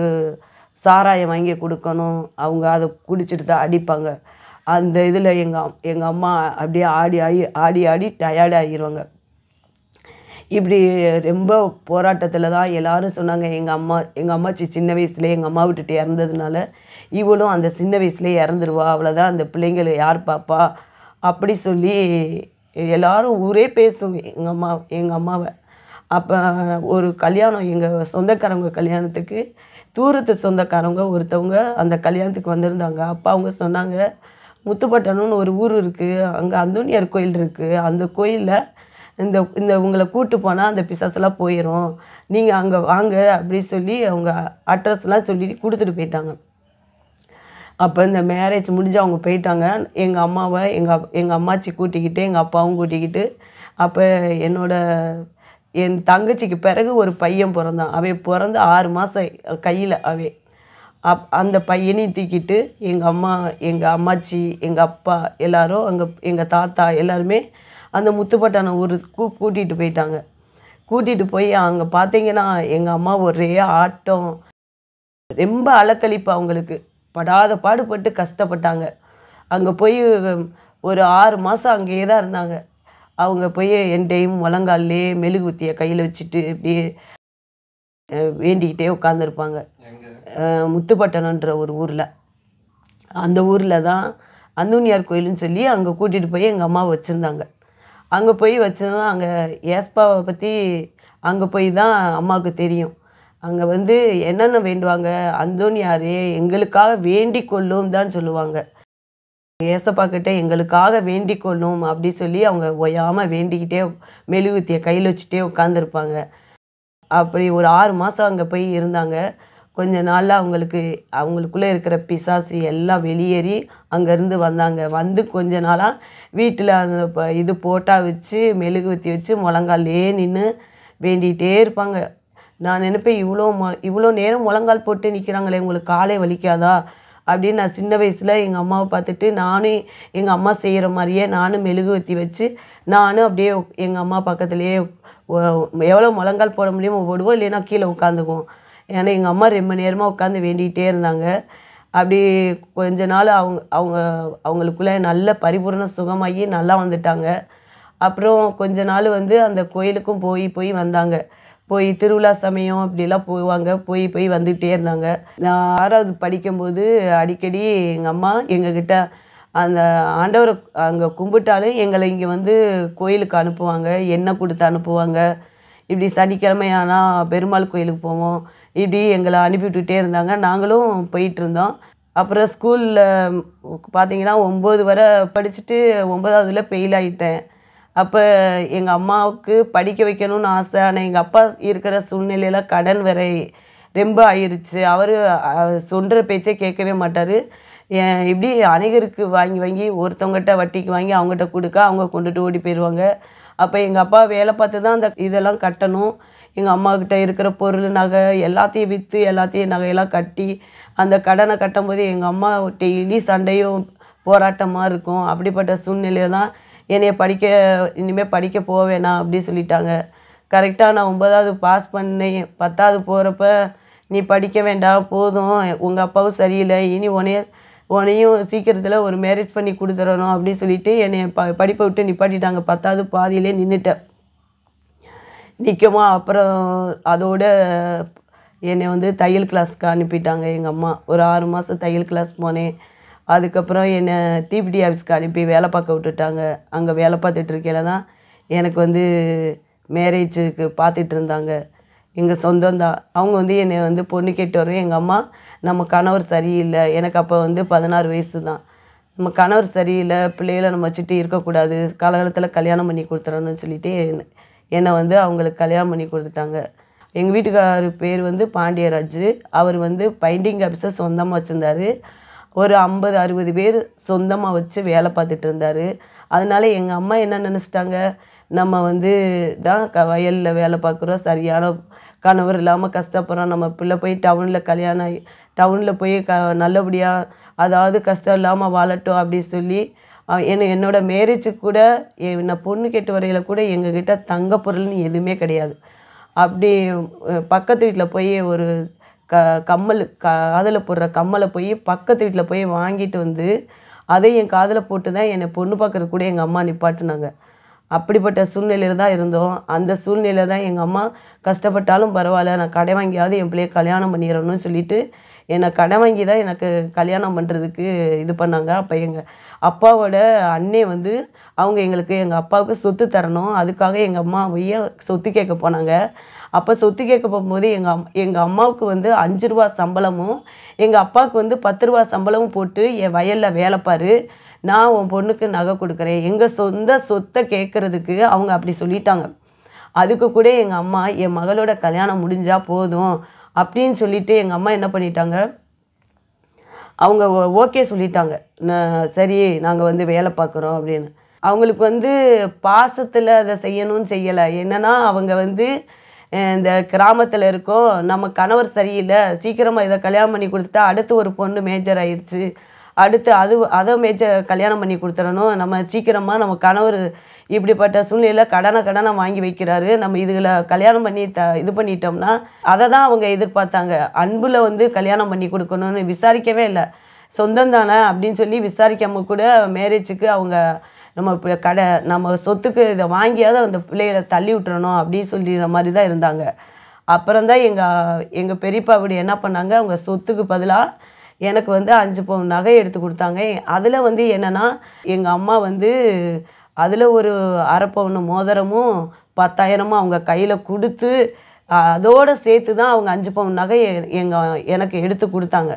சாராயம் வாங்கி கொடுக்கணும், அவங்க அதை குடிச்சிட்டு தான் அடிப்பாங்க. அந்த இதில் எங்கள் அம்மா அப்படியே ஆடி ஆடி டயர்ட் ஆகிடுவாங்க. இப்படி ரொம்ப போராட்டத்தில் தான் எல்லோரும் சொன்னாங்க, எங்கள் அம்மாச்சி சின்ன வயசுலேயே எங்கள் அம்மா விட்டுட்டு இறந்ததுனால இவளும் அந்த சின்ன வயசுலேயே இறந்துருவா, அவ்வளோதான், அந்த பிள்ளைங்களை யார் பாப்பா அப்படி சொல்லி எல்லோரும் ஊரே பேசும் எங்கள் அம்மாவை. அப்போ ஒரு கல்யாணம், எங்கள் சொந்தக்காரவங்க கல்யாணத்துக்கு தூரத்து சொந்தக்காரவங்க ஒருத்தவங்க அந்த கல்யாணத்துக்கு வந்திருந்தாங்க. அப்போ அவங்க சொன்னாங்க, முத்துப்பட்டணம்னு ஒரு ஊர் இருக்குது, அங்கே அந்தோனியார் கோயில் இருக்குது, அந்த கோயிலில் இந்த உங்களை கூட்டு போனால் அந்த பிசாசெல்லாம் போயிடும், நீங்கள் அங்கே வாங்க அப்படி சொல்லி அவங்க அட்ரஸ்லாம் சொல்லி கொடுத்துட்டு போயிட்டாங்க. அப்போ இந்த மேரேஜ் முடிஞ்சு அவங்க போயிட்டாங்க. எங்கள் அம்மாவை எங்கள் அம்மாச்சி கூட்டிக்கிட்டு எங்கள் அப்பாவும் கூட்டிக்கிட்டு, அப்போ என் தங்கச்சிக்கு பிறகு ஒரு பையன் பிறந்தான். அவன் பிறந்து 6 மாதம் கையில் அந்த பையனையும் தூக்கிட்டு எங்கள் அம்மாச்சி, எங்கள் அப்பா எல்லோரும், எங்கள் தாத்தா எல்லாருமே அந்த முத்துப்பட்டான ஊருக்கு கூட்டிகிட்டு போயிட்டாங்க. கூட்டிகிட்டு போய் அங்கே பார்த்தீங்கன்னா எங்கள் அம்மா ஒரே ஆட்டம், ரொம்ப அலக்களிப்பு, அவங்களுக்கு படாத பாடுபட்டு கஷ்டப்பட்டாங்க. அங்கே போய் ஒரு 6 மாதம் அங்கேயே தான் இருந்தாங்க. அவங்க போய் என் டைம் முழங்கால்லே மெழுகுத்தியை கையில் வச்சுட்டு இப்படியே வேண்டிக்கிட்டே உட்காந்துருப்பாங்க. முத்துப்பட்டணன்ற ஒரு ஊரில், அந்த ஊரில் தான் அந்தோனியார் கோயிலுன்னு சொல்லி அங்கே கூட்டிகிட்டு போய் எங்கள் அம்மாவை வச்சுருந்தாங்க. அங்கே போய் வச்சதும் அங்கே ஏஸ்பாவை பற்றி அங்கே போய் தான் அம்மாவுக்கு தெரியும். அங்கே வந்து என்னென்ன வேண்டுவாங்க, அந்தோனியாரே எங்களுக்காக வேண்டிக் கொள்ளும் தான் சொல்லுவாங்க. ஏசப்பா கிட்ட எங்களுக்காக வேண்டிக் கொள்ளும் அப்படி சொல்லி அவங்க ஓயாமல் வேண்டிக்கிட்டே மெழுகுத்தியை கையில் வச்சுட்டே உட்காந்துருப்பாங்க. அப்படி ஒரு 6 மாதம் அங்கே போய் இருந்தாங்க. கொஞ்ச நாளில் அவங்களுக்குள்ளே இருக்கிற பிசாசு எல்லாம் வெளியேறி அங்கேருந்து வந்தாங்க. வந்து கொஞ்ச நாளாக வீட்டில் அந்த இது போட்டா வச்சு மெழுகுவத்தி வச்சு முழங்கால்லே நின்று வேண்டிகிட்டே இருப்பாங்க. நான் நினைப்பேன், இவ்வளோ நேரம் முழங்கால் போட்டு நிற்கிறாங்களே, உங்களுக்கு காலே வலிக்காதா அப்படின்னு. நான் சின்ன வயசில் எங்கள் அம்மாவை பார்த்துட்டு நானும் எங்கள் அம்மா செய்கிற மாதிரியே நானும் மெழுகுவத்தி வச்சு நானும் அப்படியே எங்கள் அம்மா பக்கத்துலேயே எவ்வளோ முழங்கால் போட முடியுமோ போடுவோம், இல்லைன்னா கீழே உட்காந்துக்குவோம். ஏன்னா எங்கள் அம்மா ரொம்ப நேரமாக உட்காந்து வேண்டிகிட்டே இருந்தாங்க. அப்படி கொஞ்ச நாள் அவங்களுக்குள்ளே நல்ல பரிபூர்ண சுகமாகி நல்லா வந்துட்டாங்க. அப்புறம் கொஞ்ச நாள் வந்து அந்த கோயிலுக்கும் போய் வந்தாங்க. போய் திருவிழா சமயம் இப்படிலாம் போவாங்க, போய் வந்துக்கிட்டே இருந்தாங்க. நான் 6வது படிக்கும்போது அடிக்கடி எங்கள் அம்மா எங்ககிட்ட அந்த ஆண்டவரை அங்கே கும்பிட்டாலும் எங்களை இங்கே வந்து கோயிலுக்கு அனுப்புவாங்க, எண்ணெய் கொடுத்து அனுப்புவாங்க. இப்படி சனிக்கிழமை ஆனால் பெருமாள் கோயிலுக்கு போவோம், இப்படி எங்களை அனுப்பிவிட்டுட்டே இருந்தாங்க. நாங்களும் போயிட்டுருந்தோம். அப்புறம் ஸ்கூலில் பார்த்திங்கன்னா 9 வரை படிச்சுட்டு 9வதுல ஃபெயில் ஆகிட்டேன். அப்போ எங்கள் அம்மாவுக்கு படிக்க வைக்கணும்னு ஆசை. ஆனால் எங்கள் அப்பா இருக்கிற சூழ்நிலையில் கடன் வேற ரொம்ப ஆயிடுச்சு. அவர் சொல்கிற பேச்சே கேட்கவே மாட்டார். இப்படி அநேகருக்கு வாங்கி ஒருத்தவங்ககிட்ட வட்டிக்கு வாங்கி அவங்ககிட்ட கொடுக்க அவங்க கொண்டுட்டு ஓடி போயிடுவாங்க. அப்போ எங்கள் அப்பா வேலை பார்த்து தான் அந்த இதெல்லாம் கட்டணும். எங்கள் அம்மாக்கிட்ட இருக்கிற பொருள் நகை எல்லாத்தையும் விற்று எல்லாத்தையும் நகையெல்லாம் கட்டி அந்த கடனை கட்டும்போது எங்கள் அம்மா டெய்லி சண்டையும் போராட்டமாக இருக்கும். அப்படிப்பட்ட சூழ்நிலையில் தான் என்னைய இனிமேல் படிக்க போக வேணாம் அப்படி சொல்லிட்டாங்க. கரெக்டாக நான் 9வது பாஸ் பண்ணேன். 10வது போகிறப்ப நீ படிக்க வேண்டாம், போதும், உங்கள் அப்பாவும் சரியில்லை, இனி உன்னையும் சீக்கிரத்தில் ஒரு மேரேஜ் பண்ணி கொடுத்துடணும் அப்படி சொல்லிவிட்டு என்னை படிப்பை விட்டு நிப்பாட்டிட்டாங்க. 10வது பாதியிலே நின்றுட்டேன். நிற்கமா. அப்புறம் அதோட என்னை வந்து தையல் கிளாஸ்க்கு அனுப்பிட்டாங்க எங்கள் அம்மா. ஒரு 6 மாதம் தையல் கிளாஸ் போனேன். அதுக்கப்புறம் என்னை டிபிடி ஆஃபீஸ்க்கு அனுப்பி வேலை பார்க்க விட்டுட்டாங்க. அங்கே வேலை பார்த்துட்டு இருக்கையில தான் எனக்கு வந்து மேரேஜுக்கு பார்த்துட்டு இருந்தாங்க. எங்கள் சொந்தம்தான். அவங்க வந்து என்னை வந்து பொண்ணு கேட்டு வரும். எங்கள் அம்மா நம்ம கணவர் சரியில்லை. எனக்கு அப்போ வந்து 16 வயசு தான். நம்ம கணவர் சரியில்லை, பிள்ளைகளை நம்ம வச்சுட்டு இருக்கக்கூடாது, காலகாலத்தில் கல்யாணம் பண்ணி கொடுத்துறோன்னு சொல்லிட்டு என்னை வந்து அவங்களுக்கு கல்யாணம் பண்ணி கொடுத்துட்டாங்க. எங்கள் வீட்டுக்காரர் பேர் வந்து பாண்டியராஜ். அவர் வந்து பெயிண்டிங் ஆஃபீஸை சொந்தமாக வச்சுருந்தார். ஒரு 50-60 பேர் சொந்தமாக வச்சு வேலை பார்த்துட்டு இருந்தார். அதனால எங்கள் அம்மா என்ன நினச்சிட்டாங்க, நம்ம வந்து தான் வயலில் வேலை பார்க்குறோம், சரியான கணவர் இல்லாமல் கஷ்டப்படுறோம், நம்ம பிள்ளை போய் டவுனில் போய் நல்லபடியாக அதாவது கஷ்டம் இல்லாமல் வாழட்டும் அப்படி சொல்லி என்னோட மேரேஜுக்கு கூட என்னை பொண்ணு கேட்டு வரையில் கூட எங்ககிட்ட தங்க பொருள்னு எதுவுமே கிடையாது. அப்படி பக்கத்து வீட்டில் போய் ஒரு கம்மல் காதில் போடுற கம்மலை போய் பக்கத்து வீட்டில் போய் வாங்கிட்டு வந்து அதை என் காதில் போட்டு தான் என்னை பொண்ணு பார்க்குறது கூட எங்கள் அம்மா நிப்பாட்டினாங்க. அப்படிப்பட்ட சூழ்நிலையில் தான் இருந்தோம். அந்த சூழ்நிலையில் தான் எங்கள் அம்மா கஷ்டப்பட்டாலும் பரவாயில்ல, நான் கடை வாங்கியாவது என் பிள்ளைய கல்யாணம் பண்ணிடணும்னு சொல்லிட்டு என்னை கடை வாங்கி தான் எனக்கு கல்யாணம் பண்ணுறதுக்கு இது பண்ணாங்க. அப்போ எங்கள் அப்பாவோட அண்ணே வந்து அவங்க எங்கள் அப்பாவுக்கு சொத்து தரணும், அதுக்காக எங்கள் அம்மாவையே சொத்து கேட்க போனாங்க. அப்போ சொத்து கேட்க போகும்போது எங்கள் அம்மாவுக்கு வந்து 5 ரூபா சம்பளமும் எங்கள் அப்பாவுக்கு வந்து 10 ரூபா சம்பளமும் போட்டு என் வயலில் வேலை பாரு, நான் உன் பொண்ணுக்கு நகை கொடுக்குறேன், எங்கள் சொந்த சொத்தை கேட்குறதுக்கு அவங்க அப்படி சொல்லிட்டாங்க. அதுக்கு கூட எங்கள் அம்மா என் மகளோட கல்யாணம் முடிஞ்சால் போதும் அப்படின்னு சொல்லிட்டு எங்கள் அம்மா என்ன பண்ணிட்டாங்க, அவங்க ஓகே சொல்லிட்டாங்க. சரி நாங்கள் வந்து வேலை பார்க்குறோம் அப்படின்னு. அவங்களுக்கு வந்து பாசத்தில் அதை செய்யணும்னு செய்யலை. என்னென்னா அவங்க வந்து இந்த கிராமத்தில் இருக்கோம், நம்ம கணவர் சரியில்லை, சீக்கிரமாக இதை கல்யாணம் பண்ணி கொடுத்துட்டா அடுத்து ஒரு பொண்ணு மேஜர் ஆயிடுச்சு, அடுத்து அதை கல்யாணம் பண்ணி கொடுத்துடணும், நம்ம சீக்கிரமாக நம்ம கணவர் இப்படிப்பட்ட சூழ்நிலையில் கடனை வாங்கி வைக்கிறாரு, நம்ம இதில் கல்யாணம் பண்ணி இது பண்ணிட்டோம்னா அதை தான் அவங்க எதிர்பார்த்தாங்க. அன்பில் வந்து கல்யாணம் பண்ணி கொடுக்கணும்னு விசாரிக்கவே இல்லை. சொந்தம் தானே அப்படின்னு சொல்லி விசாரிக்காமல் கூட மேரேஜுக்கு அவங்க நம்ம சொத்துக்கு இதை வாங்கியாவது அந்த பிள்ளைகளை தள்ளி விட்டுறணும் அப்படின்னு சொல்லிடுற மாதிரி தான் இருந்தாங்க. அப்புறம்தான் எங்கள் பெரியப்பா அப்படி என்ன பண்ணாங்க, அவங்க சொத்துக்கு பதிலாக எனக்கு வந்து 5 பவுன் நகை எடுத்து கொடுத்தாங்க. அதில் வந்து என்னென்னா எங்கள் அம்மா வந்து அதில் ஒரு அரை பவுன் மோதிரமும் 10,000 அவங்க கையில் கொடுத்து அதோடு சேர்த்து தான் அவங்க 5 பவுன் நகை எனக்கு எடுத்து கொடுத்தாங்க.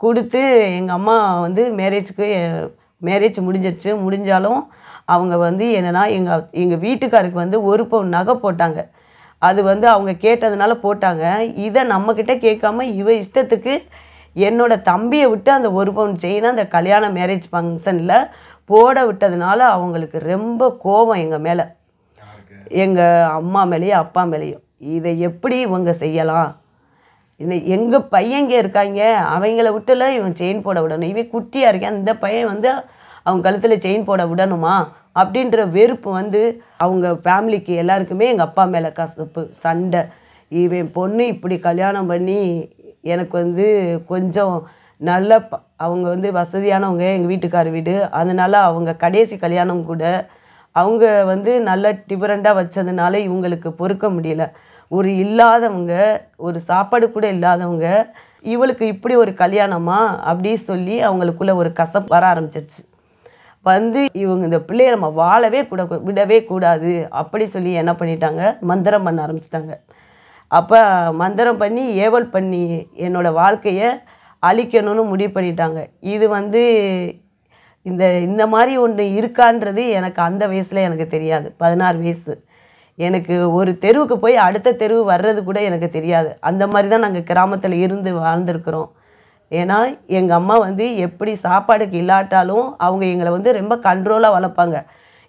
கொடுத்து எங்கள் அம்மா வந்து மேரேஜ் முடிஞ்சிருச்சு. முடிஞ்சாலும் அவங்க வந்து என்னென்னா எங்கள் வீட்டுக்காருக்கு வந்து 1 பவுன் நகை போட்டாங்க. அது வந்து அவங்க கேட்டதுனால போட்டாங்க. இதை நம்மக்கிட்ட கேட்காம இவ இஷ்டத்துக்கு என்னோட தம்பியை விட்டு அந்த 1 பவுன் செயினை அந்த கல்யாண மேரேஜ் ஃபங்க்ஷனில் போட விட்டதுனால அவங்களுக்கு ரொம்ப கோபம் எங்கள் மேலே, எங்கள் அம்மா மேலேயும் அப்பா மேலேயும். இதை எப்படி இவங்க செய்யலாம், எங்கள் பையங்க இருக்காங்க அவங்கள விட்டுல இவன் செயின் போட விடணும், இவன் குட்டியாக இருக்கேன் இந்த பையன் வந்து அவங்க கழுத்தில் செயின் போட விடணுமா அப்படின்ற வெறுப்பு வந்து அவங்க ஃபேமிலிக்கு எல்லாருக்குமே எங்கள் அப்பா மேலே கசப்பு சண்டை. இவன் பொண்ணு இப்படி கல்யாணம் பண்ணி எனக்கு வந்து கொஞ்சம் நல்ல அவங்க வந்து வசதியானவங்க எங்கள் வீட்டுக்கார வீடு, அதனால் அவங்க கடைசி கல்யாணம் கூட அவங்க வந்து நல்ல டிஃபரெண்ட்டாக வச்சதுனால இவங்களுக்கு பொறுக்க முடியல. ஒரு இல்லாதவங்க, ஒரு சாப்பாடு கூட இல்லாதவங்க இவளுக்கு இப்படி ஒரு கல்யாணமா அப்படி சொல்லி அவங்களுக்குள்ள ஒரு கசப்பு வர ஆரம்பிச்சிருச்சு. வந்து இவங்க இந்த பிள்ளையை நம்ம விடவே கூடாது அப்படி சொல்லி என்ன பண்ணிட்டாங்க, மந்திரம் பண்ண ஆரம்பிச்சிட்டாங்க. அப்போ மந்திரம் பண்ணி ஏவல் பண்ணி என்னோடய வாழ்க்கையை அழிக்கணும்னு முடிவு பண்ணிட்டாங்க. இது வந்து இந்த மாதிரி ஒன்று இருக்கான்றது எனக்கு அந்த வயசில் எனக்கு தெரியாது. 16 வயசு எனக்கு ஒரு தெருவுக்கு போய் அடுத்த தெருவு வர்றது கூட எனக்கு தெரியாது. அந்த மாதிரி தான் நாங்கள் கிராமத்தில் இருந்து வாழ்ந்துருக்குறோம். ஏன்னா எங்கள் அம்மா வந்து எப்படி சாப்பாடுக்கு இல்லாட்டாலும் அவங்க எங்களை வந்து ரொம்ப கண்ட்ரோலாக வளர்ப்பாங்க.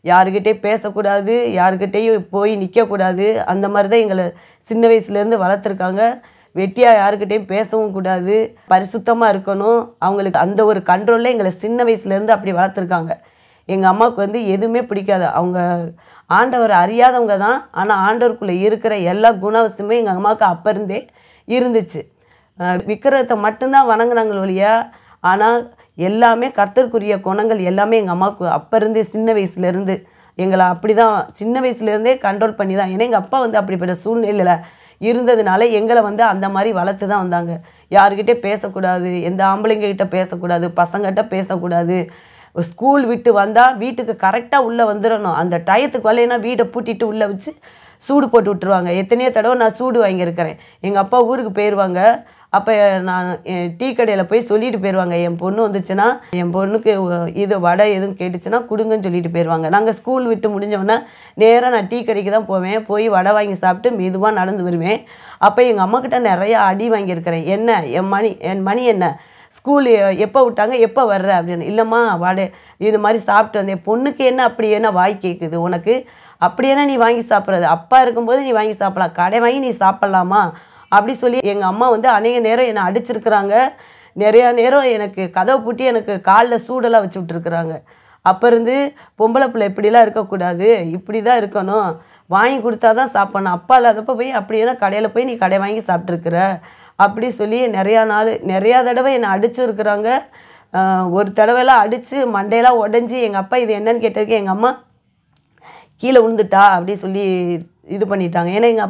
யாருக்கிட்டேயும் பேசக்கூடாது, யாருக்கிட்டேயும் போய் நிற்கக்கூடாது, அந்த மாதிரி தான் எங்களை சின்ன வயசுலேருந்து வளர்த்துருக்காங்க. வெட்டியாக யாருக்கிட்டேயும் பேசவும் கூடாது, பரிசுத்தமாக இருக்கணும், அவங்களுக்கு அந்த ஒரு கண்ட்ரோலில் எங்களை சின்ன வயசுலேருந்து அப்படி வளர்த்துருக்காங்க. எங்கள் அம்மாவுக்கு வந்து எதுவுமே பிடிக்காது. அவங்க ஆண்டவர் அறியாதவங்க தான், ஆனால் ஆண்டவருக்குள்ளே இருக்கிற எல்லா குணவசமுமே எங்கள் அம்மாவுக்கு அப்போ இருந்தே இருந்துச்சு. விக்கிரகத்தை மட்டும்தான் வணங்குனாங்க ஒழியா, ஆனால் எல்லாமே கர்த்தருக்குரிய குணங்கள் எல்லாமே எங்கள் அம்மாவுக்கு அப்போ இருந்தே சின்ன வயசுலேருந்து எங்களை அப்படி தான் சின்ன வயசுலேருந்தே கண்ட்ரோல் பண்ணி தான். ஏன்னா எங்கள் அப்பா வந்து அப்படிப்பட்ட சூழ்நிலையில் இருந்ததுனால எங்களை வந்து அந்த மாதிரி வளர்த்து தான் வந்தாங்க. யாருக்கிட்டே பேசக்கூடாது, எந்த ஆம்பளைங்கக்கிட்ட பேசக்கூடாது, பசங்கள்கிட்ட பேசக்கூடாது. ஸ்கூல் விட்டு வந்தால் வீட்டுக்கு கரெக்டாக உள்ளே வந்துடணும். அந்த டயத்துக்கு வரலைன்னா வீடை பூட்டிட்டு உள்ளே வச்சு சூடு போட்டு விட்டுருவாங்க. எத்தனையோ தடவை நான் சூடு வாங்கியிருக்கிறேன். எங்கள் அப்பா ஊருக்கு போயிடுவாங்க. அப்போ நான் டீ கடையில் போய் சொல்லிட்டு போயிடுவாங்க. என் பொண்ணு வந்துச்சுன்னா என் பொண்ணுக்கு இது வடை எதுவும் கேட்டுச்சுன்னா கொடுங்கன்னு சொல்லிட்டு போயிடுவாங்க. நாங்கள் ஸ்கூல் விட்டு முடிஞ்சோடனே நேராக நான் டீ கடைக்கு தான் போவேன். போய் வடை வாங்கி சாப்பிட்டு மெதுவாக நடந்து வருவேன். அப்போ எங்கள் அம்மாக்கிட்ட நிறையா அடி வாங்கியிருக்கிறேன். என்ன என் மணி என்ன ஸ்கூல் எப்போ விட்டாங்க, எப்போ வர்ற அப்படின்னு. இல்லைம்மா வடை இது மாதிரி சாப்பிட்டு வந்தேன். பொண்ணுக்கு என்ன அப்படி என்ன வாய் கேட்குது உனக்கு, அப்படியேனா நீ வாங்கி சாப்பிட்றது, அப்பா இருக்கும்போது நீ வாங்கி சாப்பிடலாம், கடை வாங்கி நீ சாப்பிட்லாமா அப்படி சொல்லி எங்கள் அம்மா வந்து அநேக நேரம் என்னை அடிச்சிருக்கிறாங்க. நிறையா நேரம் எனக்கு கதவை பூட்டி எனக்கு காலில் சூடெல்லாம் வச்சு விட்ருக்குறாங்க. அப்போ இருந்து பொம்பளை பிள்ளை இப்படிலாம் இருக்கக்கூடாது, இப்படி தான் இருக்கணும், வாங்கி கொடுத்தா தான் சாப்பிட்ணும், அப்பா இல்லாதப்போ போய் அப்படியேனா கடையில் போய் நீ கடை வாங்கி சாப்பிட்ருக்குற அப்படி சொல்லி நிறையா தடவை என்னை அடிச்சுருக்குறாங்க. ஒரு தடவைலாம் அடித்து மண்டையெல்லாம் உடஞ்சி எங்கள் அப்பா இது என்னன்னு கேட்டதுக்கு எங்கள் அம்மா கீழே விழுந்துட்டா அப்படி சொல்லி இது பண்ணிட்டாங்க. ஏன்னா எங்கள்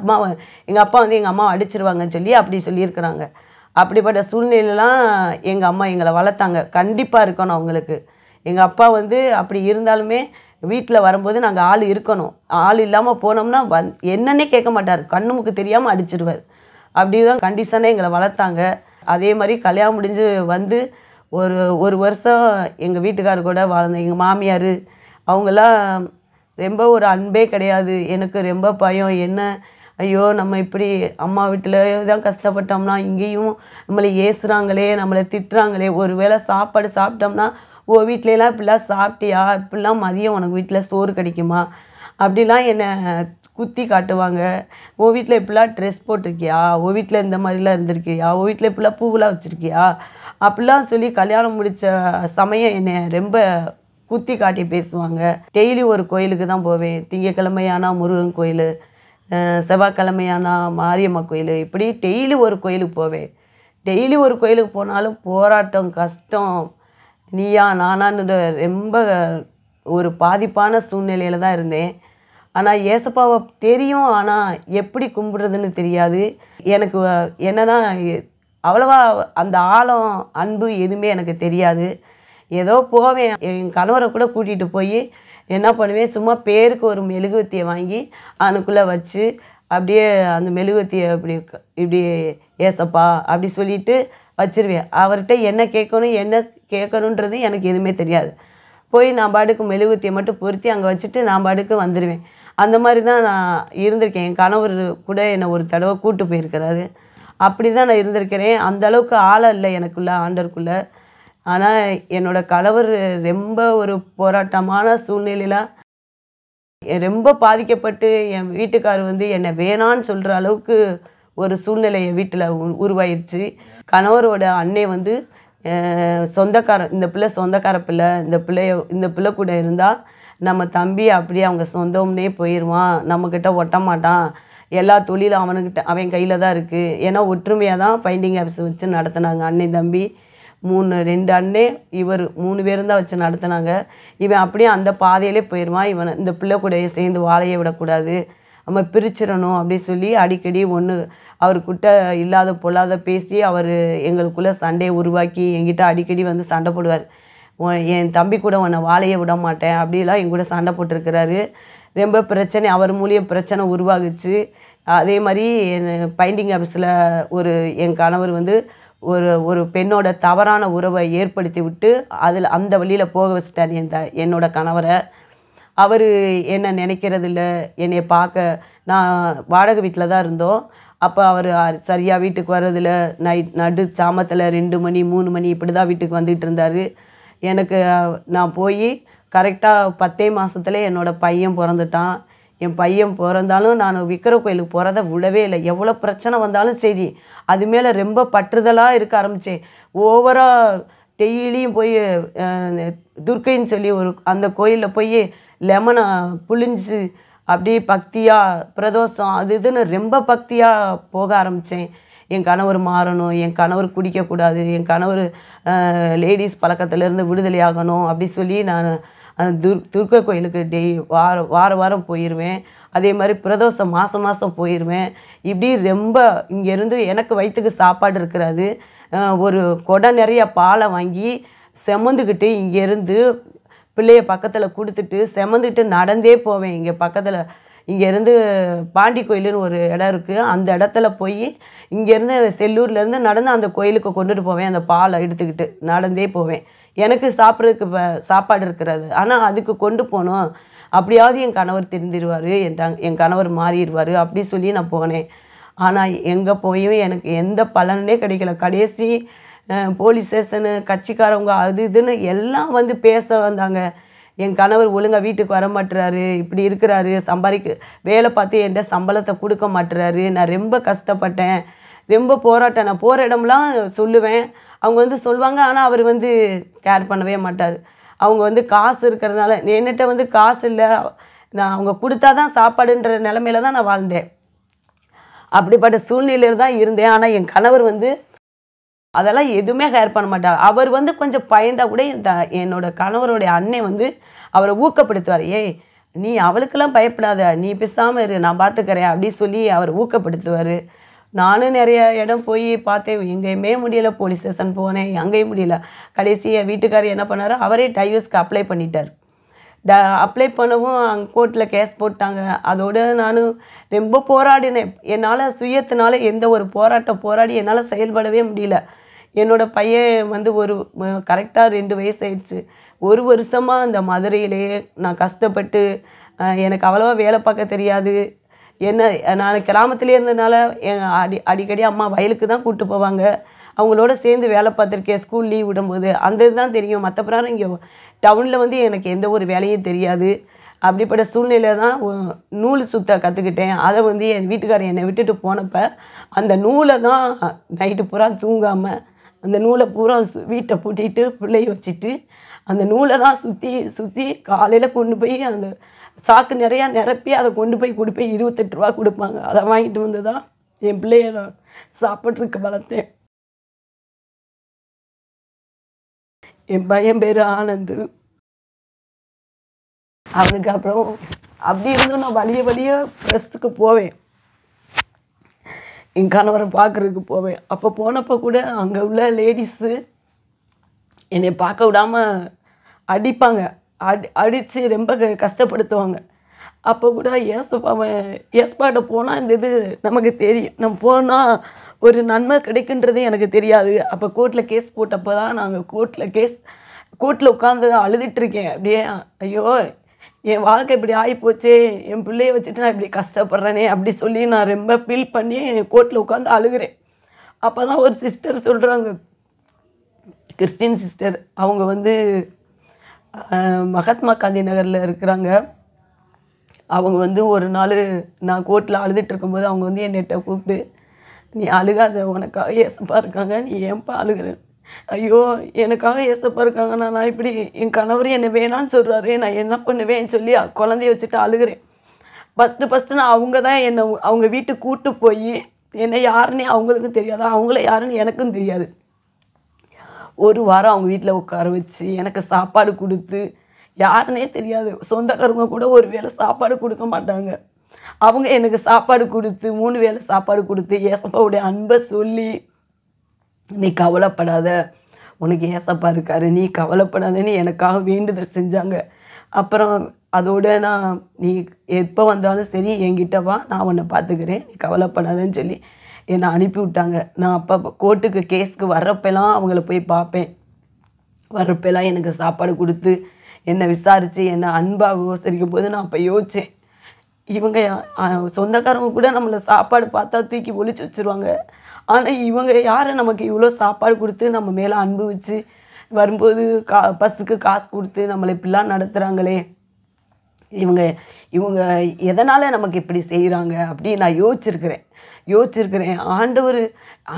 அப்பா வந்து எங்கள் அம்மாவை அடிச்சிருவாங்கன்னு சொல்லி அப்படி சொல்லியிருக்கிறாங்க. அப்படிப்பட்ட சூழ்நிலையெல்லாம் எங்கள் அம்மா எங்களை வளர்த்தாங்க. கண்டிப்பாக இருக்கணும் அவங்களுக்கு. எங்கள் அப்பா வந்து அப்படி இருந்தாலுமே வீட்டில் வரும்போது நாங்கள் ஆள் இருக்கணும். ஆள் இல்லாமல் போனோம்னா என்னன்னே கேட்க மாட்டார், கண்ணுமுக்கு தெரியாமல் அடிச்சிருவார். அப்படி தான் கண்டிஷனாக எங்களை வளர்த்தாங்க. அதே மாதிரி கல்யாணம் முடிஞ்சு வந்து ஒரு வருஷம் எங்கள் வீட்டுக்காரர் கூட வாழ்ந்த எங்கள் மாமியார் அவங்களாம் ரொம்ப ஒரு அன்பே கிடையாது. எனக்கு ரொம்ப பயம். என்ன ஐயோ நம்ம இப்படி அம்மா வீட்டில் தான் கஷ்டப்பட்டோம்னா இங்கேயும் நம்மளை ஏசுகிறாங்களே, நம்மளை திட்டுறாங்களே, ஒரு வேளை சாப்பாடு சாப்பிட்டோம்னா ஓ வீட்டிலலாம் இப்படிலாம் சாப்பிட்டியா, இப்படிலாம் மதியம் உனக்கு வீட்டில் சோறு கிடைக்குமா அப்படிலாம் என்னை குத்தி காட்டுவாங்க. உன் வீட்டில் இப்படிலாம் ட்ரெஸ் போட்டிருக்கியா, உன் வீட்டில் இந்த மாதிரிலாம் இருந்திருக்கியா, உன் வீட்டில் இப்படிலாம் பூவெலாம் வச்சுருக்கியா அப்படிலாம் சொல்லி கல்யாணம் முடித்த சமயம் என்னை ரொம்ப குத்தி காட்டி பேசுவாங்க. டெய்லி ஒரு கோயிலுக்கு தான் போவேன். திங்கக்கிழமையானா முருகன் கோயில், செவ்வாய்க்கிழமையானா மாரியம்மா கோயில், இப்படி டெய்லி ஒரு கோயிலுக்கு போவேன். டெய்லி ஒரு கோயிலுக்கு போனாலும் போராட்டம், கஷ்டம், நீயா நானான்னு ரொம்ப ஒரு பாதிப்பான சூழ்நிலையில் தான் இருந்தேன். ஆனால் ஏசப்பாவை தெரியும், ஆனால் எப்படி கும்பிடுறதுன்னு தெரியாது. எனக்கு என்னென்னா அவ்வளவா அந்த ஆழம் அன்பு எதுவுமே எனக்கு தெரியாது. ஏதோ போவேன். என் கணவரை கூட கூட்டிகிட்டு போய் என்ன பண்ணுவேன், சும்மா பேருக்கு ஒரு மெழுகுவத்தியை வாங்கி அதுக்குள்ளே வச்சு அப்படியே அந்த மெழுகுவத்தியை இப்படி ஏசப்பா அப்படி சொல்லிட்டு வச்சிருவேன். அவர்கிட்ட என்ன கேட்கணுன்றது எனக்கு எதுவுமே தெரியாது. போய் நான் பாட்டுக்கு மெழுகுவத்தியை மட்டும் பொருத்தி அங்கே வச்சுட்டு நான் பாட்டுக்கு வந்துடுவேன். அந்த மாதிரி தான் நான் இருந்திருக்கேன். என் கணவர் கூட என்னை ஒரு தடவை கூட்டு போயிருக்கிறாரு. அப்படி தான் நான் இருந்திருக்கிறேன். அந்தளவுக்கு ஆழம் இல்லை எனக்குள்ளே, ஆண்டருக்குள்ளே. ஆனால் என்னோடய கணவர் ரொம்ப ஒரு போராட்டமான சூழ்நிலையில் ரொம்ப பாதிக்கப்பட்டு என் வீட்டுக்காரர் வந்து என்னை வேணான்னு சொல்கிற அளவுக்கு ஒரு சூழ்நிலை என் வீட்டில் உருவாயிருச்சு. கணவரோட அன்னை வந்து இந்த பிள்ளை சொந்தக்கார பிள்ளை, இந்த பிள்ளை கூட இருந்தால் நம்ம தம்பி அப்படியே அவங்க சொந்தம்னே போயிடுவான், நம்மக்கிட்ட ஒட்ட மாட்டான், எல்லா தொழிலும் அவன் கையில் தான் இருக்குது. ஏன்னா ஒற்றுமையாக தான் பெயிண்டிங் ஆஃபீஸ் வச்சு நடத்தினாங்க. அன்னை தம்பி 2 அண்ணே இவர் 3 பேரும் தான் வச்சு நடத்தினாங்க. இவன் அப்படியே அந்த பாதையிலே போயிடுவான், இந்த பிள்ளை கூட சேர்ந்து வாழைய விடக்கூடாது, நம்ம பிரிச்சிடணும் அப்படி சொல்லி அடிக்கடி அவர்கிட்ட இல்லாத பொல்லாத பேசி அவர் எங்களுக்குள்ளே சண்டையை உருவாக்கி என்கிட்ட அடிக்கடி வந்து சண்டை போடுவார். என் தம்பி கூட உன்னை வாழைய விட மாட்டேன் அப்படிலாம் என் கூட சண்டை போட்டிருக்கிறாரு. ரொம்ப பிரச்சனை, அவர் மூலியம் பிரச்சனை உருவாகுச்சு. அதே மாதிரி பெயிண்டிங் ஆஃபீஸில் என் கணவர் வந்து ஒரு பெண்ணோட தவறான உறவை ஏற்படுத்தி விட்டு அந்த வழியில் போக வச்சிட்டார் என்னோட கணவரை. அவர் என்ன நினைக்கிறதில்ல, என்னை பார்க்க நான் வாடகை வீட்டில் தான் இருந்தோம். அப்போ அவர் சரியாக வீட்டுக்கு வர்றதில்ல. நடு சாமத்தில் 2 மணி 3 மணி இப்படி தான் வீட்டுக்கு வந்துகிட்டு இருந்தார். எனக்கு நான் போய் கரெக்டாக 10 மாதத்துல என்னோடய பையன் பிறந்துட்டான். என் பையன் பிறந்தாலும் நான் விக்கிர கோயிலுக்கு போகிறத விடவே இல்லை. எவ்வளோ பிரச்சனை வந்தாலும் சரி அது மேலே ரொம்ப பற்றுதலாக இருக்க ஆரம்பித்தேன். ஓவராக டெய்லியும் போய் துர்க்கைன்னு சொல்லி அந்த கோயிலில் போய் லெமனை புழிஞ்சு அப்படியே பக்தியாக பிரதோஷம் அது இதுன்னு ரொம்ப பக்தியாக போக ஆரம்பித்தேன். என் கணவர் மாறணும், என் கணவர் குடிக்கக்கூடாது, என் கணவர் லேடிஸ் பழக்கத்திலேருந்து விடுதலை ஆகணும் அப்படி சொல்லி நான் அந்த துர்க்கை கோயிலுக்கு வாரம் போயிடுவேன். அதே மாதிரி பிரதோஷம் மாதம் போயிடுவேன். இப்படி ரொம்ப இங்கேருந்து எனக்கு வயிற்றுக்கு சாப்பாடு இருக்கிறது. ஒரு குடம் நிறைய பாலை வாங்கி செமந்துக்கிட்டு இங்கேருந்து பிள்ளைய பக்கத்தில் கொடுத்துட்டு செமந்துக்கிட்டு நடந்தே போவேன். இங்கே பக்கத்தில் இங்கேருந்து பாண்டி கோயிலுன்னு ஒரு இடம் இருக்குது. அந்த இடத்துல போய் இங்கேருந்து செல்லூர்லேருந்து நடந்து அந்த கோயிலுக்கு கொண்டுட்டு போவேன். அந்த பாலை எடுத்துக்கிட்டு நடந்தே போவேன். எனக்கு சாப்பிட்றதுக்கு சாப்பாடு இருக்கிறது. ஆனால் அதுக்கு கொண்டு போகணும், அப்படியாவது என் கணவர் திருந்திடுவார், என் கணவர் மாறிடுவார் அப்படி சொல்லி நான் போனேன். ஆனால் எங்கே போயும் எனக்கு எந்த பலனே கிடைக்கல. கடைசி போலீஸ் ஸ்டேஷனு கட்சிக்காரவங்க அது இதுன்னு எல்லாம் வந்து பேச வந்தாங்க. என் கணவர் ஒழுங்காக வீட்டுக்கு வர மாட்டுறாரு, இப்படி இருக்கிறாரு, வேலை பார்த்து என்கிட்ட சம்பளத்தை கொடுக்க மாட்டுறாரு. நான் ரொம்ப கஷ்டப்பட்டேன், ரொம்ப போராட்டம். நான் போகிற இடம்லாம் சொல்லுவேன், அவங்க வந்து சொல்லுவாங்க. ஆனால் அவர் வந்து கேர் பண்ணவே மாட்டார். அவங்க வந்து காசு இருக்கிறதுனால, என்கிட்ட வந்து காசு இல்லை, நான் அவங்க கொடுத்தா தான் சாப்பாடுன்ற நிலமையில தான் நான் வாழ்ந்தேன். அப்படிப்பட்ட சூழ்நிலையில் தான் இருந்தேன். ஆனால் என் கணவர் வந்து அதெல்லாம் எதுவுமே கேர் பண்ண மாட்டார். அவர் வந்து கொஞ்சம் பயந்தா கூட என்னோட கணவருடைய அண்ணன் வந்து அவரை ஊக்கப்படுத்துவார். ஏய் நீ அவளுக்கெல்லாம் பயப்படாத, நீ பேசாமல் இரு, நான் பார்த்துக்கிறேன் அப்படி சொல்லி அவர் ஊக்கப்படுத்துவார். நானும் நிறைய இடம் போய் பார்த்தேன், எங்கேயுமே முடியலை. போலீஸ் ஸ்டேஷன் போனேன், அங்கேயும் முடியல. கடைசி என் வீட்டுக்காரர் என்ன பண்ணார், அவரே டைவர்ஸ்க்கு அப்ளை பண்ணிட்டார். அப்ளை பண்ணவும் அங்கே கோர்ட்டில் கேஸ் போட்டாங்க. அதோடு நானும் ரொம்ப போராடினேன். என்னால் சுயத்தினால எந்த ஒரு போராடி என்னால் செயல்படவே முடியல. என்னோடய பையன் வந்து கரெக்டாக 2 வயசு ஆயிடுச்சு. 1 வருஷமாக அந்த மதுரையிலேயே நான் கஷ்டப்பட்டு, எனக்கு அவ்வளோவா வேலை பார்க்க தெரியாது. நான் கிராமத்திலே இருந்ததுனால அடிக்கடி அம்மா வயலுக்கு தான் கூப்பிட்டு போவாங்க. அவங்களோட சேர்ந்து வேலை பார்த்துருக்கேன் ஸ்கூல் லீவ் விடும்போது. அந்த இதுதான் தெரியும். மற்றப்பறம் இங்கே டவுனில் வந்து எனக்கு எந்த ஒரு வேலையும் தெரியாது. அப்படிப்பட்ட சூழ்நிலையில் தான் நூல் சுற்ற கற்றுக்கிட்டேன். அதை வந்து என் வீட்டுக்காரர் என்னை விட்டுட்டு போனப்போ அந்த நூலை தான் நைட்டு பூரா தூங்காமல் அந்த நூலை பூரா வீட்டை பூட்டிட்டு பிள்ளைய வச்சுட்டு அந்த நூலை தான் சுற்றி காலையில் கொண்டு போய் அந்த சாக்கு நிறையா நிரப்பி அதை கொண்டு போய் கொடுப்பேன். 28 ரூபா கொடுப்பாங்க. அதை வாங்கிட்டு வந்து தான் என் பிள்ளைய நான் சாப்பிட்றதுக்கு வளர்த்தேன். என் பையன் பேர் ஆனந்து. அவனுக்கு அப்புறம் அப்படி இருந்தும் நான் வழிய ப்ரெஸ்ஸுக்கு போவேன், என் கணவரை பார்க்குறதுக்கு போவேன். அப்போ போனப்போ கூட அங்கே உள்ள லேடிஸு என்னை பார்க்க விடாமல் அடிப்பாங்க, அடித்து ரொம்ப கஷ்டப்படுத்துவாங்க. அப்போ கூட ஏசப்பாட்ட போனால் இந்த இது நமக்கு தெரியும், நம்ம போனால் ஒரு நன்மை கிடைக்குன்றது எனக்கு தெரியாது. அப்போ கோர்ட்டில் கேஸ் போட்டப்போ தான் நாங்கள் கோர்ட்டில் உட்காந்து அழுதுட்டுருக்கேன். அப்படியே ஐயோ என் வாழ்க்கை இப்படி ஆகிப்போச்சே, என் பிள்ளைய வச்சுட்டு நான் இப்படி கஷ்டப்படுறேனே அப்படி சொல்லி நான் ரொம்ப ஃபீல் பண்ணி கோர்ட்டில் உட்காந்து அழுகிறேன். அப்போ தான் ஒரு சிஸ்டர் சொல்கிறாங்க, கிறிஸ்டின் சிஸ்டர், அவங்க வந்து மகாத்மா காந்தி நகரில் இருக்கிறாங்க. அவங்க வந்து ஒரு நாள் நான் கோர்ட்டில் அழுதுட்டு இருக்கும்போது அவங்க வந்து என்னிட்ட கூப்பிட்டு, நீ அழுகாத, உனக்காக ஏசப்பா இருக்காங்க, நீ ஏன்பா அழுகிற? ஐயோ எனக்காக ஏசப்பா இருக்காங்கன்னா நான் இப்படி என் கணவர் என்னை வேணான்னு சொல்கிறாரு, நான் என்ன பண்ணுவேன்னு சொல்லி குழந்தைய வச்சுட்டு அழுகிறேன். ஃபஸ்ட்டு நான் அவங்க தான் என்னை அவங்க வீட்டுக்கு கூப்பிட்டு போய் என்னை யாருன்னே அவங்களுக்கும் தெரியாது, அவங்கள யாருன்னு எனக்கும் தெரியாது. 1 வாரம் அவங்க வீட்டில் உட்கார வச்சு எனக்கு சாப்பாடு கொடுத்து, யாருன்னே தெரியாது, சொந்தக்காரங்க கூட ஒரு வேளை சாப்பாடு கொடுக்க மாட்டாங்க. அவங்க எனக்கு சாப்பாடு கொடுத்து 3 வேளை சாப்பாடு கொடுத்து ஏசப்பாவுடைய அன்பை சொல்லி, நீ கவலைப்படாத, உனக்கு ஏசப்பா இருக்காரு, நீ கவலைப்படாதன்னு எனக்காக வேண்டுதல் செஞ்சாங்க. அப்புறம் அதோட நீ எப்போ வந்தாலும் சரி என்கிட்ட வா, நான் உன்னை பார்த்துக்கிறேன், நீ கவலைப்படாதன்னு சொல்லி என்னை அனுப்பி விட்டாங்க. நான் அப்போ கோர்ட்டுக்கு கேஸுக்கு வர்றப்பெல்லாம் அவங்கள போய் பார்ப்பேன். வர்றப்பெல்லாம் எனக்கு சாப்பாடு கொடுத்து என்னை விசாரித்து என்னை அன்பாக விசாரிக்கும் போது நான் அப்போ யோசித்தேன், இவங்க சொந்தக்காரங்க கூட நம்மளை சாப்பாடு பார்த்தா தூக்கி ஒழிச்சு வச்சுருவாங்க, ஆனால் இவங்க யாரை நமக்கு இவ்வளோ சாப்பாடு கொடுத்து நம்ம மேலே அன்பு வச்சு வரும்போது பஸ்ஸுக்கு காசு கொடுத்து நம்மளை இப்படிலாம் நடத்துகிறாங்களே, இவங்க எதனால் நமக்கு இப்படி செய்கிறாங்க அப்படின்னு நான் யோசிச்சிருக்கிறேன்.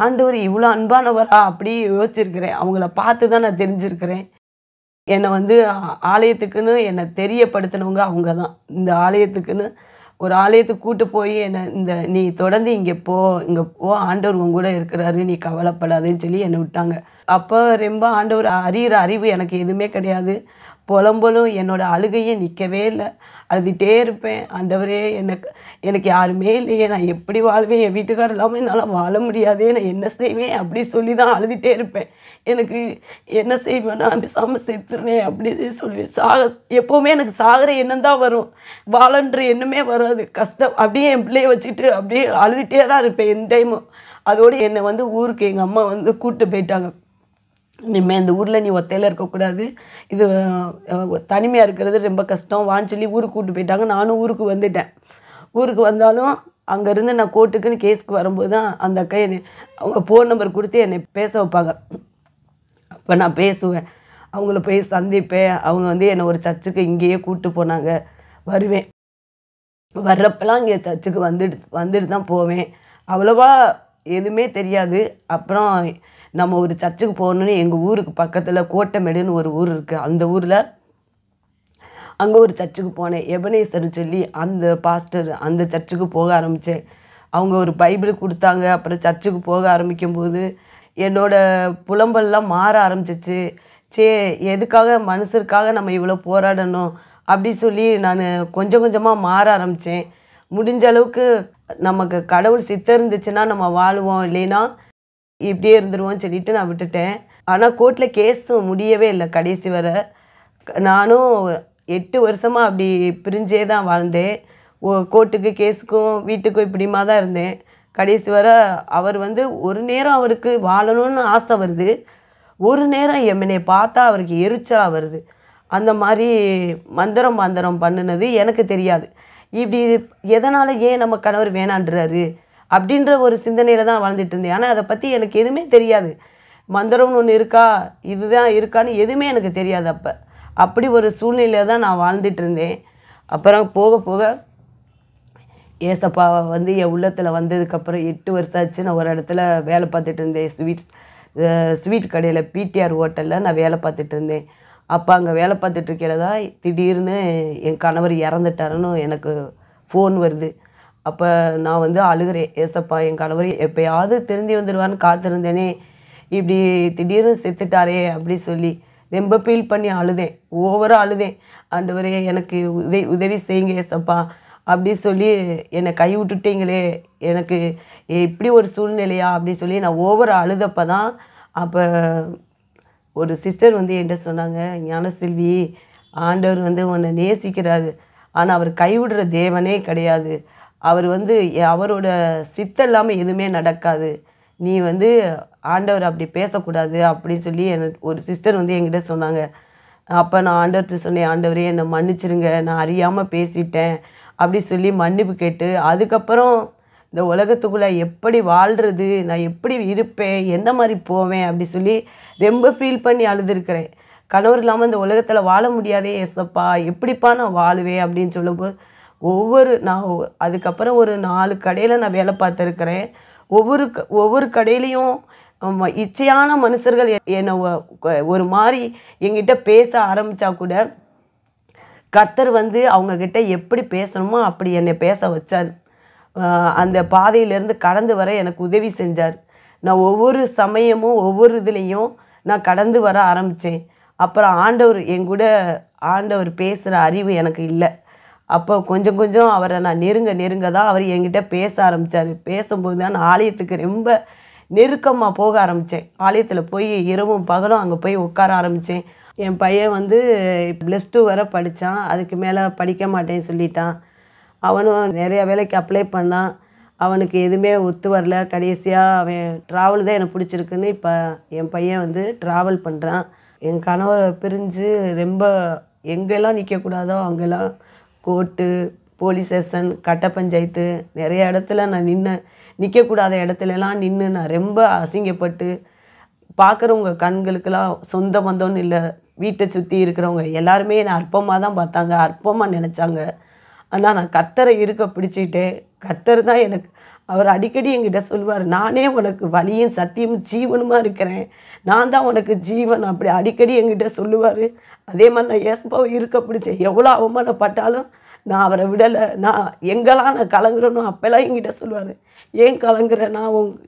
ஆண்டவர் இவ்வளோ அன்பானவரா அப்படி யோசிச்சிருக்கிறேன். அவங்கள பார்த்து தான் நான் தெரிஞ்சிருக்கிறேன். என்னை வந்து ஆலயத்துக்குன்னு என்னை தெரியப்படுத்தினவங்க அவங்க தான். இந்த ஆலயத்துக்குன்னு ஒரு ஆலயத்துக்கு கூட்டு போய் என்னை நீ தொடர்ந்து இங்கே போ ஆண்டவர் உங்க கூட இருக்கிறாரு, நீ கவலைப்படாதுன்னு சொல்லி என்னை விட்டாங்க. அப்போ ரொம்ப ஆண்டவர் அறிகிற அறிவு எனக்கு எதுவுமே கிடையாது. புலம்பலும் என்னோட அழுகையும் நிற்கவே இல்லை. அழுதுகிட்டே இருப்பேன். ஆண்டவரே எனக்கு யாருமே இல்லையே, நான் எப்படி வாழ்வேன், என் வீட்டுக்காரர் இல்லாமல் என்னால் வாழ முடியாதே, நான் என்ன செய்வேன் அப்படி சொல்லி தான் அழுதுகிட்டே இருப்பேன். எனக்கு என்ன செய்வேன், நான் பேசாமல் செத்துறேன் அப்படி சொல்லுவேன். எப்போவுமே எனக்கு சாகிற எண்ணம் தான் வரும், வாழன்ற எண்ணமே வராது. கஷ்டம் அப்படியே என் பிள்ளைய வச்சுட்டு அப்படியே அழுதுகிட்டே தான் இருப்பேன் என் டைமும். அதோடு என்னை வந்து ஊருக்கு எங்கள் அம்மா வந்து கூப்பிட்டு போயிட்டாங்க. இனிமேல் இந்த ஊரில் நீ ஒத்தையில் இருக்கக்கூடாது, இது தனிமையாக இருக்கிறது ரொம்ப கஷ்டம் வான்னு சொல்லி ஊருக்கு கூப்பிட்டு போயிட்டாங்க. நானும் ஊருக்கு வந்துட்டேன். ஊருக்கு வந்தாலும் அங்கேருந்து நான் கோர்ட்டுக்குன்னு கேஸுக்கு வரும்போது தான் அந்த அக்கா அவங்க ஃபோன் நம்பர் கொடுத்து என்னை பேச வைப்பாங்க. அப்போ நான் பேசுவேன், அவங்கள போய் சந்திப்பேன். அவங்க வந்து என்னை ஒரு சர்ச்சுக்கு இங்கேயே கூப்பிட்டு போனாங்க. வருவேன், வர்றப்பெல்லாம் இங்கே சர்ச்சுக்கு வந்துட்டு தான் போவேன். அவ்வளோவா எதுவுமே தெரியாது. அப்புறம் நம்ம ஒரு சர்ச்சுக்கு போகணுன்னு எங்கள் ஊருக்கு பக்கத்தில் கோட்டைமேடுன்னு ஒரு ஊர் இருக்குது. அந்த ஊரில் அங்கே ஒரு சர்ச்சுக்கு போனேன். எபனேசர்னு சொல்லி அந்த பாஸ்டர் அந்த சர்ச்சுக்கு போக ஆரம்பித்தேன். அவங்க ஒரு பைபிள் கொடுத்தாங்க. அப்புறம் சர்ச்சுக்கு போக ஆரம்பிக்கும்போது என்னோடய புலம்பல்லாம் மாற ஆரம்பிச்சிச்சு. எதுக்காக மனுஷருக்காக நம்ம இவ்வளோ போராடணும் அப்படி சொல்லி நான் கொஞ்சம் கொஞ்சமாக மாற ஆரம்பித்தேன். முடிஞ்ச அளவுக்கு நமக்கு கடவுள் சித்தம் இருந்துச்சுன்னா நம்ம வாழுவோம், இல்லைன்னா இப்படியே இருந்துருவோன்னு சொல்லிட்டு நான் விட்டுட்டேன். ஆனால் கோர்ட்டில் கேஸும் முடியவே இல்லை கடைசி வரை. நானும் 8 வருஷமாக அப்படி பிரிஞ்சே தான் வாழ்ந்தேன். கோர்ட்டுக்கு கேஸுக்கும் வீட்டுக்கும் இப்படிமா தான் இருந்தேன் கடைசி வரை. அவர் வந்து ஒரு நேரம் அவருக்கு வாழணும்னு ஆசை வருது, ஒரு நேரம் என்னை பார்த்தா அவருக்கு எரிச்சலாக வருது. அந்த மாதிரி மந்திரம் பண்ணினது எனக்கு தெரியாது. இப்படி எதனால் ஏன் நம்ம கணவர் வேணான்றாரு அப்படின்ற ஒரு சிந்தனையில் தான் வாழ்ந்துட்டு இருந்தேன். ஆனால் அதை பற்றி எனக்கு எதுவுமே தெரியாது. மந்திரம்னு ஒன்று இருக்கா, இதுதான் இருக்கான்னு எதுவுமே எனக்கு தெரியாது. அப்படி ஒரு சூழ்நிலையில் தான் நான் வாழ்ந்துட்டு இருந்தேன். அப்புறம் போக போக ஏசப்பா வந்து என் உள்ளத்தில் வந்ததுக்கப்புறம் 8 வருஷம் ஆச்சு. நான் ஒரு இடத்துல வேலை பார்த்துட்டு இருந்தேன். ஸ்வீட் கடையில் பிடிஆர் ஹோட்டலில் நான் வேலை பார்த்துட்டு இருந்தேன். அப்போ அங்கே வேலை பார்த்துட்டு இருக்கையில் தான் திடீர்னு என் கணவர் இறந்துட்டாருன்னு எனக்கு ஃபோன் வருது. அப்போ நான் வந்து அழுகிறேன், ஏசப்பா என் கணவர் எப்போயாவது திருந்தி வந்துடுவான்னு காத்திருந்தேனே, இப்படி திடீர்னு செத்துட்டாரே அப்படி சொல்லி ரொம்ப ஃபீல் பண்ணி அழுதேன், ஓவராக அழுதேன். ஆண்டவரே எனக்கு உதவி செய்யுங்க ஏசப்பா அப்படி சொல்லி என்னை கை விட்டுட்டீங்களே, எனக்கு இப்படி ஒரு சூழ்நிலையா அப்படி சொல்லி நான் ஓவராக அழுதப்போ தான் அப்போ ஒரு சிஸ்டர் வந்து என்கிட்ட சொன்னாங்க, ஞானசெல்வி, ஆண்டவர் வந்து உன்னை நேசிக்கிறாரு, ஆனால் அவர் கைவிடுற தேவனே கிடையாது, அவர் வந்து அவரோட சித்தம் இல்லாமல் எதுவுமே நடக்காது, நீ வந்து ஆண்டவர் அப்படி பேசக்கூடாது அப்படின்னு சொல்லி எனக்கு ஒரு சிஸ்டர் வந்து என்கிட்ட சொன்னாங்க. அப்போ நான் ஆண்டவர்கிட்ட சொன்னேன், ஆண்டவரே என்னை மன்னிச்சிருங்க, நான் அறியாமல் பேசிட்டேன் அப்படி சொல்லி மன்னிப்பு கேட்டு, அதுக்கப்புறம் இந்த உலகத்துக்குள்ளே எப்படி வாழ்கிறது, நான் எப்படி இருப்பேன், எந்த மாதிரி போவேன் அப்படி சொல்லி ரொம்ப ஃபீல் பண்ணி அழுதுருக்கிறேன். கணவர் இல்லாமல் இந்த உலகத்தில் வாழ முடியாதே ஏசப்பா, எப்படிப்பா நான் வாழுவேன் அப்படின்னு சொல்லும்போது நான் அதுக்கப்புறம் ஒரு 4 கடையில் நான் வேலை பார்த்துருக்கிறேன். ஒவ்வொரு கடையிலையும் இச்சையான மனுஷர்கள் என்னை ஒரு மாதிரி என்கிட்ட பேச ஆரம்பித்தா கூட கர்த்தர் வந்து அவங்கக்கிட்ட எப்படி பேசணுமோ அப்படி என்னை பேச வச்சார். அந்த பாதையிலேருந்து கடந்து வர எனக்கு உதவி செஞ்சார். நான் ஒவ்வொரு சமயமும் ஒவ்வொரு இதுலேயும் நான் கடந்து வர ஆரம்பித்தேன். அப்புறம் ஆண்டவர் பேசுகிற அறிவு எனக்கு இல்லை. அப்போ கொஞ்சம் கொஞ்சம் அவரை நான் நெருங்க தான் அவர் என்கிட்ட பேச ஆரம்பித்தார். பேசும்போது தான் நான் ஆலயத்துக்கு ரொம்ப நெருக்கமாக போக ஆரம்பித்தேன். ஆலயத்தில் போய் இரவும் பகலும் அங்கே போய் உட்கார ஆரம்பித்தேன். என் பையன் வந்து +2 வரை படித்தான், அதுக்கு மேலே படிக்க மாட்டேன்னு சொல்லிட்டான். அவனும் நிறையா வேலைக்கு அப்ளை பண்ணான், அவனுக்கு எதுவுமே ஒத்து வரல. கடைசியாக அவன் ட்ராவல் தான் எனக்கு பிடிச்சிருக்குன்னு இப்போ என் பையன் வந்து ட்ராவல் பண்ணுறான். என் கணவரை பிரிஞ்சு ரொம்ப எங்கெல்லாம் நிற்கக்கூடாதோ அங்கெல்லாம் கோர்ட்டு, போலீஸ் ஸ்டேஷன், கட்ட பஞ்சாயத்து நிறைய இடத்துல நான் நிற்கக்கூடாத இடத்துலலாம் நின்று நான் ரொம்ப அசிங்கப்பட்டு, பார்க்குறவங்க கண்களுக்கெல்லாம் சொந்த பந்தம்னு இல்லை, வீட்டை சுற்றி இருக்கிறவங்க எல்லாருமே என்னை அற்பமாக தான் பார்த்தாங்க, அற்பமாக நினச்சாங்க. ஆனால் நான் கர்த்தரை இருக்க பிடிச்சிக்கிட்டேன். கர்த்தர் தான் எனக்கு, அவர் அடிக்கடி என்கிட்ட சொல்லுவார், நானே உனக்கு வழியும் சத்தியமும் ஜீவனுமாக இருக்கிறேன், நான் தான் உனக்கு ஜீவன் அப்படி அடிக்கடி என்கிட்ட சொல்லுவார். அதே மாதிரி நான் ஏசப்பாவை இருக்க பிடிச்சேன். எவ்வளோ அவமானப்பட்டாலும் நான் அவரை விடலை. நான் எங்கெல்லாம் நான் கலங்குறேனோ அப்போல்லாம் என்கிட்ட சொல்லுவார், ஏன் கலங்குற,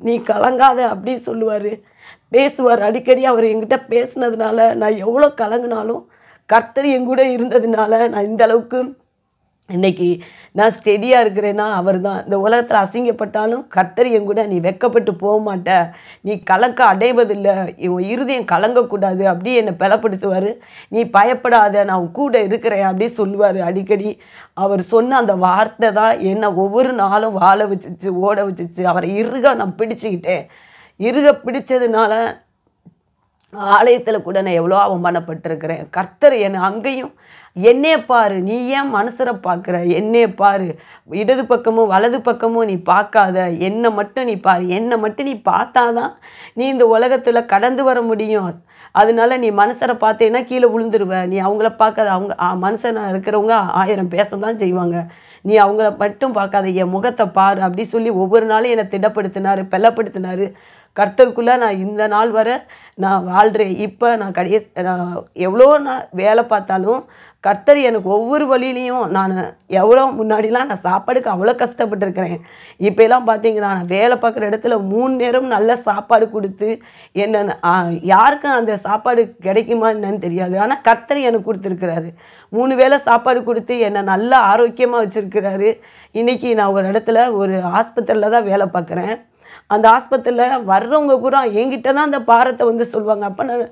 நீ கலங்காத அப்படி சொல்லுவார், பேசுவார். அடிக்கடி அவர் என்கிட்ட பேசுனதுனால நான் எவ்வளோ கலங்குனாலும் கர்த்தர் என் கூட இருந்ததுனால நான் இந்த அளவுக்கு இன்னைக்கு நான் ஸ்டெடியாக இருக்கிறேன்னா அவர் தான். இந்த உலகத்தில் அசிங்கப்பட்டாலும் கர்த்தர் என் கூட நீ வெட்கப்பட்டு போக மாட்ட, நீ கலக்க அடைவதில்லை, உன் இருதயம் கலங்கக்கூடாது அப்படி என்னை பலப்படுத்துவார். நீ பயப்படாத, நான் கூட இருக்கிறேன் அப்படி சொல்லுவார் அடிக்கடி. அவர் சொன்ன அந்த வார்த்தை தான் என்னை ஒவ்வொரு நாளும் வாழ வச்சிச்சு, ஓட வச்சிச்சு. அவரை இறுக நான் பிடிச்சிக்கிட்டேன். இறுக பிடிச்சதுனால ஆலயத்தில் கூட நான் எவ்வளோ அவமானப்பட்டிருக்கிறேன். கர்த்தர் என்னை அங்கேயும் என்னைய பாரு, நீ ஏன் மனுஷரை பார்க்குற, என்னைய பாரு, இடது பக்கமும் வலது பக்கமும் நீ பார்க்காத, என்னை மட்டும் நீ பாரு, என்னை மட்டும் நீ பார்த்தாதான் நீ இந்த உலகத்தில் கடந்து வர முடியும். அதனால நீ மனுஷரை பார்த்தேன்னா கீழே விழுந்துருவ. நீ அவங்கள பார்க்காத, அவங்க மனுஷனாக இருக்கிறவங்க 1000 பேச தான் செய்வாங்க, நீ அவங்கள மட்டும் பார்க்காத, என் முகத்தை பாரு அப்படி சொல்லி ஒவ்வொரு நாளும் என்னை திடப்படுத்தினார், பெல்லப்படுத்தினார். கர்த்தருக்குள்ளே நான் இந்த நாள் வரை நான் வாழ்கிறேன். இப்போ நான் நான் எவ்வளோ நான் வேலை பார்த்தாலும் கர்த்தர் எனக்கு ஒவ்வொரு வழியிலையும் நான் எவ்வளோ முன்னாடிலாம் நான் சாப்பாடுக்கு அவ்வளோ கஷ்டப்பட்டுருக்கிறேன். இப்போலாம் பார்த்தீங்கன்னா நான் வேலை பார்க்குற இடத்துல 3 நேரம் நல்ல சாப்பாடு கொடுத்து என்ன யாருக்கும் அந்த சாப்பாடு கிடைக்குமா என்னன்னு தெரியாது. ஆனால் கர்த்தர் எனக்கு கொடுத்துருக்கிறாரு. 3 வேளை சாப்பாடு கொடுத்து என்னை நல்லா ஆரோக்கியமாக வச்சுருக்கிறாரு. இன்றைக்கி நான் ஒரு இடத்துல ஒரு ஆஸ்பத்திரியில் தான் வேலை பார்க்குறேன். அந்த ஆஸ்பத்திரியில் வர்றவங்க பூரா என்கிட்ட தான் அந்த பாரத்தை வந்து சொல்லுவாங்க. அப்போ நான்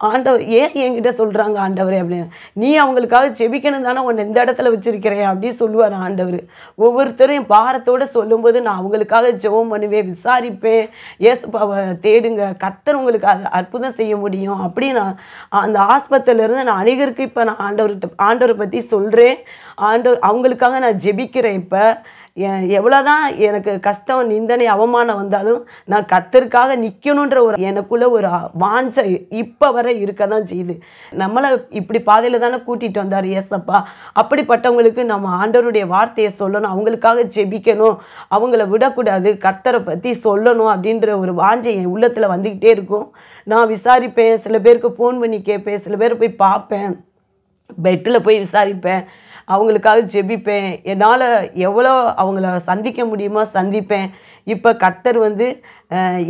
ஆண்டவர் ஏன் என்கிட்ட சொல்கிறாங்க ஆண்டவரே அப்படின்னு, நீ அவங்களுக்காக ஜெபிக்கணும் தானே உன்னை இந்த இடத்துல வச்சுருக்கிறேன் அப்படி சொல்லுவார் ஆண்டவர். ஒவ்வொருத்தரும் பாரத்தோடு சொல்லும்போது நான் அவங்களுக்காக ஜெபம் பண்ணுவேன், விசாரிப்பேன். ஏசப்பாவை தேடுங்க, கர்த்தர் உங்களுக்கு அது அற்புதம் செய்ய முடியும் அப்படி நான் அந்த ஆஸ்பத்திரியிலேருந்து நான் அநேகருக்கு இப்போ நான் ஆண்டவரை பற்றி சொல்கிறேன். ஆண்டவர் அவங்களுக்காக நான் ஜெபிக்கிறேன். இப்போ எவ்வளோதான் எனக்கு கஷ்டம், நிந்தனை, அவமானம் வந்தாலும் நான் கர்த்தருக்காக நிற்கணுன்ற ஒரு எனக்குள்ளே ஒரு வாஞ்சை இப்போ வரை இருக்க தான் செய்யுது. நம்மளை இப்படி பாதையில் தானே கூட்டிகிட்டு வந்தார் ஏசப்பா. அப்படிப்பட்டவங்களுக்கு நம்ம ஆண்டவருடைய வார்த்தையை சொல்லணும், அவங்களுக்காக ஜெபிக்கணும், அவங்கள விடக்கூடாது, கர்த்தரை பற்றி சொல்லணும் அப்படின்ற ஒரு வாஞ்சை என் உள்ளத்தில் வந்துக்கிட்டே இருக்கும். நான் விசாரிப்பேன், சில பேருக்கு ஃபோன் பண்ணி கேட்பேன், சில பேரை போய் பார்ப்பேன், பெட்டில் போய் விசாரிப்பேன், அவங்களுக்காக ஜெபிப்பேன். என்னால் எவ்வளோ அவங்கள சந்திக்க முடியுமோ சந்திப்பேன். இப்போ கர்த்தர் வந்து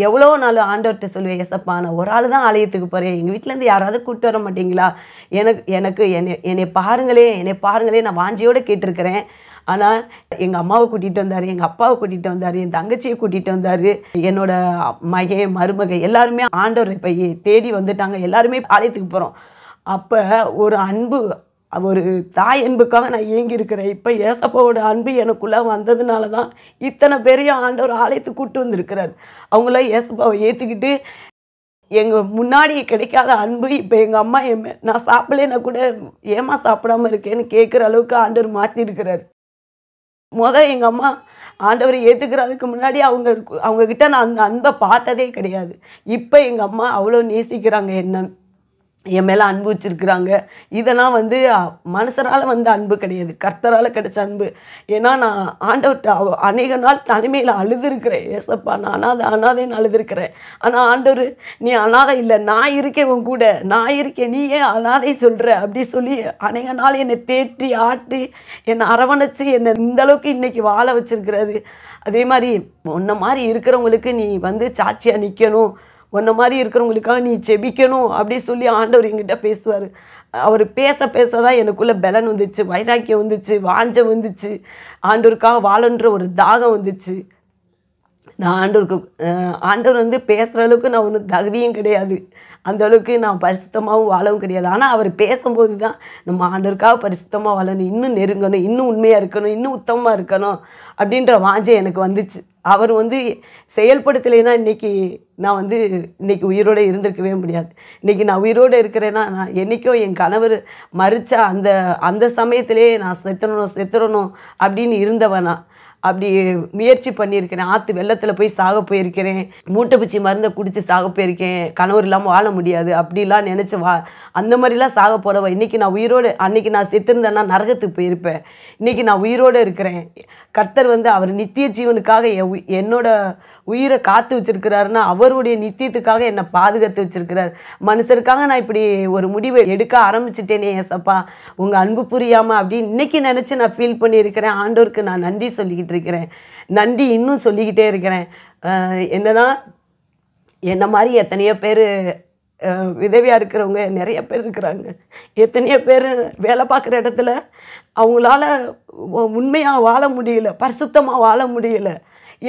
எவ்வளோ நாள் ஆண்டவர்கிட்ட சொல்லுவேன், ஏசப்பா நான் ஒரு ஆள் தான் ஆலயத்துக்கு போகிறேன், எங்கள் வீட்டிலேருந்து யாராவது கூப்பிட்டு வர மாட்டிங்களா, என்னை பாருங்களே நான் வாஞ்சியோடு கேட்டிருக்கிறேன். ஆனால் எங்கள் அம்மாவை கூட்டிகிட்டு வந்தார், எங்கள் அப்பாவை கூட்டிகிட்டு வந்தார், என் தங்கச்சியை கூட்டிகிட்டு வந்தார், என்னோடய மகன் மருமகன் எல்லாருமே ஆண்டவர் இப்போ தேடி வந்துட்டாங்க. எல்லாருமே ஆலயத்துக்கு போகிறோம். அப்போ ஒரு அன்பு, ஒரு தாய் அன்புக்காக நான் ஏங்கியிருக்கிறேன். இப்போ ஏசப்பாவோட அன்பு எனக்குள்ளே வந்ததுனால தான் இத்தனை பேரையும் ஆண்டவர் ஆலயத்துக்கு கூப்பிட்டு வந்திருக்கிறார். அவங்களாம் ஏசப்பாவை ஏற்றுக்கிட்டு எங்கள் முன்னாடி கிடைக்காத அன்பு இப்போ எங்கள் அம்மா நான் சாப்பிடலைன்னா கூட ஏமா சாப்பிடாமல் இருக்கேன்னு கேட்குற அளவுக்கு ஆண்டவர் மாற்றிருக்கிறார். எங்கள் அம்மா ஆண்டவரை ஏற்றுக்கிறதுக்கு முன்னாடி அவங்கக்கிட்ட நான் அந்த அன்பை பார்த்ததே கிடையாது. இப்போ எங்கள் அம்மா அவ்வளோ நேசிக்கிறாங்க, என்ன என் மேலே அன்பு வச்சுருக்குறாங்க. இதெல்லாம் வந்து மனுஷரால் வந்த அன்பு கிடையாது, கர்த்தரால் கிடைச்ச அன்பு. ஏன்னா நான் ஆண்டவர்கிட்ட அநேக நாள் தனிமையில் அழுதுருக்கிறேன். ஏசப்பா நான் அனாதைன்னு அழுதுருக்கிறேன். ஆனால் ஆண்டவர் நீ அனாதை இல்லை, நான் இருக்கேன் உன் கூட, நான் இருக்கேன், நீ ஏன் அனாதை சொல்கிற அப்படி சொல்லி அநேக நாள் என்னை தேற்றி ஆட்டி என்னை அரவணைச்சி என்னை இந்தளவுக்கு இன்றைக்கி வாழ வச்சுருக்கிறாரு. அதே மாதிரி உன்னை மாதிரி இருக்கிறவங்களுக்கு நீ வந்து சாட்சியாக நிற்கணும், உன்ன மாதிரி இருக்கிறவங்களுக்காக நீ ஜெபிக்கணும் அப்படி சொல்லி ஆண்டவர் என்கிட்ட பேசுவார். அவர் பேச தான் எனக்குள்ளே பலன் வந்துச்சு, வைராக்கியம் வந்துச்சு, வாஞ்சம் வந்துச்சு, ஆண்டவருக்காக வாழன்ற ஒரு தாகம் வந்துச்சு. நான் ஆண்டவர் வந்து பேசுகிற அளவுக்கு நான் ஒன்றும் தகுதியும் கிடையாது, அந்த அளவுக்கு நான் பரிசுத்தமாகவும் வாழவும் கிடையாது. ஆனால் அவர் பேசும்போது தான் நம்ம ஆண்டவருக்காக பரிசுத்தமாக வாழணும், இன்னும் நெருங்கணும், இன்னும் உண்மையாக இருக்கணும், இன்னும் உத்தமமாக இருக்கணும் அப்படின்ற வாஞ்சை எனக்கு வந்துச்சு. அவர் வந்து செயல்படுத்தலைன்னா நான் வந்து இன்றைக்கி உயிரோடு இருந்திருக்கவே முடியாது. இன்றைக்கி நான் உயிரோடு இருக்கிறேன்னா நான் என்றைக்கோ என் கணவர் மறித்த அந்த சமயத்திலே நான் செத்துறணும் அப்படின்னு இருந்தவனா. அப்படி முயற்சி பண்ணியிருக்கிறேன். ஆற்று வெள்ளத்தில் போய் சாக போயிருக்கிறேன், மூட்டை பிச்சி மருந்தை குடித்து சாக போயிருக்கேன், கணவர் இல்லாமல் வாழ முடியாது அப்படிலாம் நினச்சி அந்த மாதிரிலாம் சாக போகிறவ. இன்றைக்கி நான் உயிரோடு, அன்றைக்கி நான் செத்துருந்தேன்னா நரகத்துக்கு போயிருப்பேன். இன்றைக்கி நான் உயிரோடு இருக்கிறேன். கர்த்தர் வந்து அவர் நித்திய ஜீவனுக்காக என்னோட உயிரை காத்து வச்சிருக்கிறாருன்னா அவருடைய நித்தியத்துக்காக என்னை பாதுகாத்து வச்சிருக்கிறார். மனுஷருக்காக நான் இப்படி ஒரு முடிவை எடுக்க ஆரம்பிச்சிட்டேனே ஏசப்பா, உங்கள் அன்பு புரியாமல் அப்படின்னு இன்றைக்கி நினச்சி நான் ஃபீல் பண்ணியிருக்கிறேன். ஆண்டவருக்கு நான் நன்றி சொல்லிக்கிட்டு இருக்கிறேன், நன்றி இன்னும் சொல்லிக்கிட்டே இருக்கிறேன். என்னன்னா என்ன மாதிரி எத்தனையோ பேர் விதவியாக இருக்கிறவங்க நிறைய பேர் இருக்கிறாங்க. எத்தனையோ பேர் வேலை பார்க்குற இடத்துல அவங்களால உண்மையாக வாழ முடியல, பரிசுத்தமாக வாழ முடியல.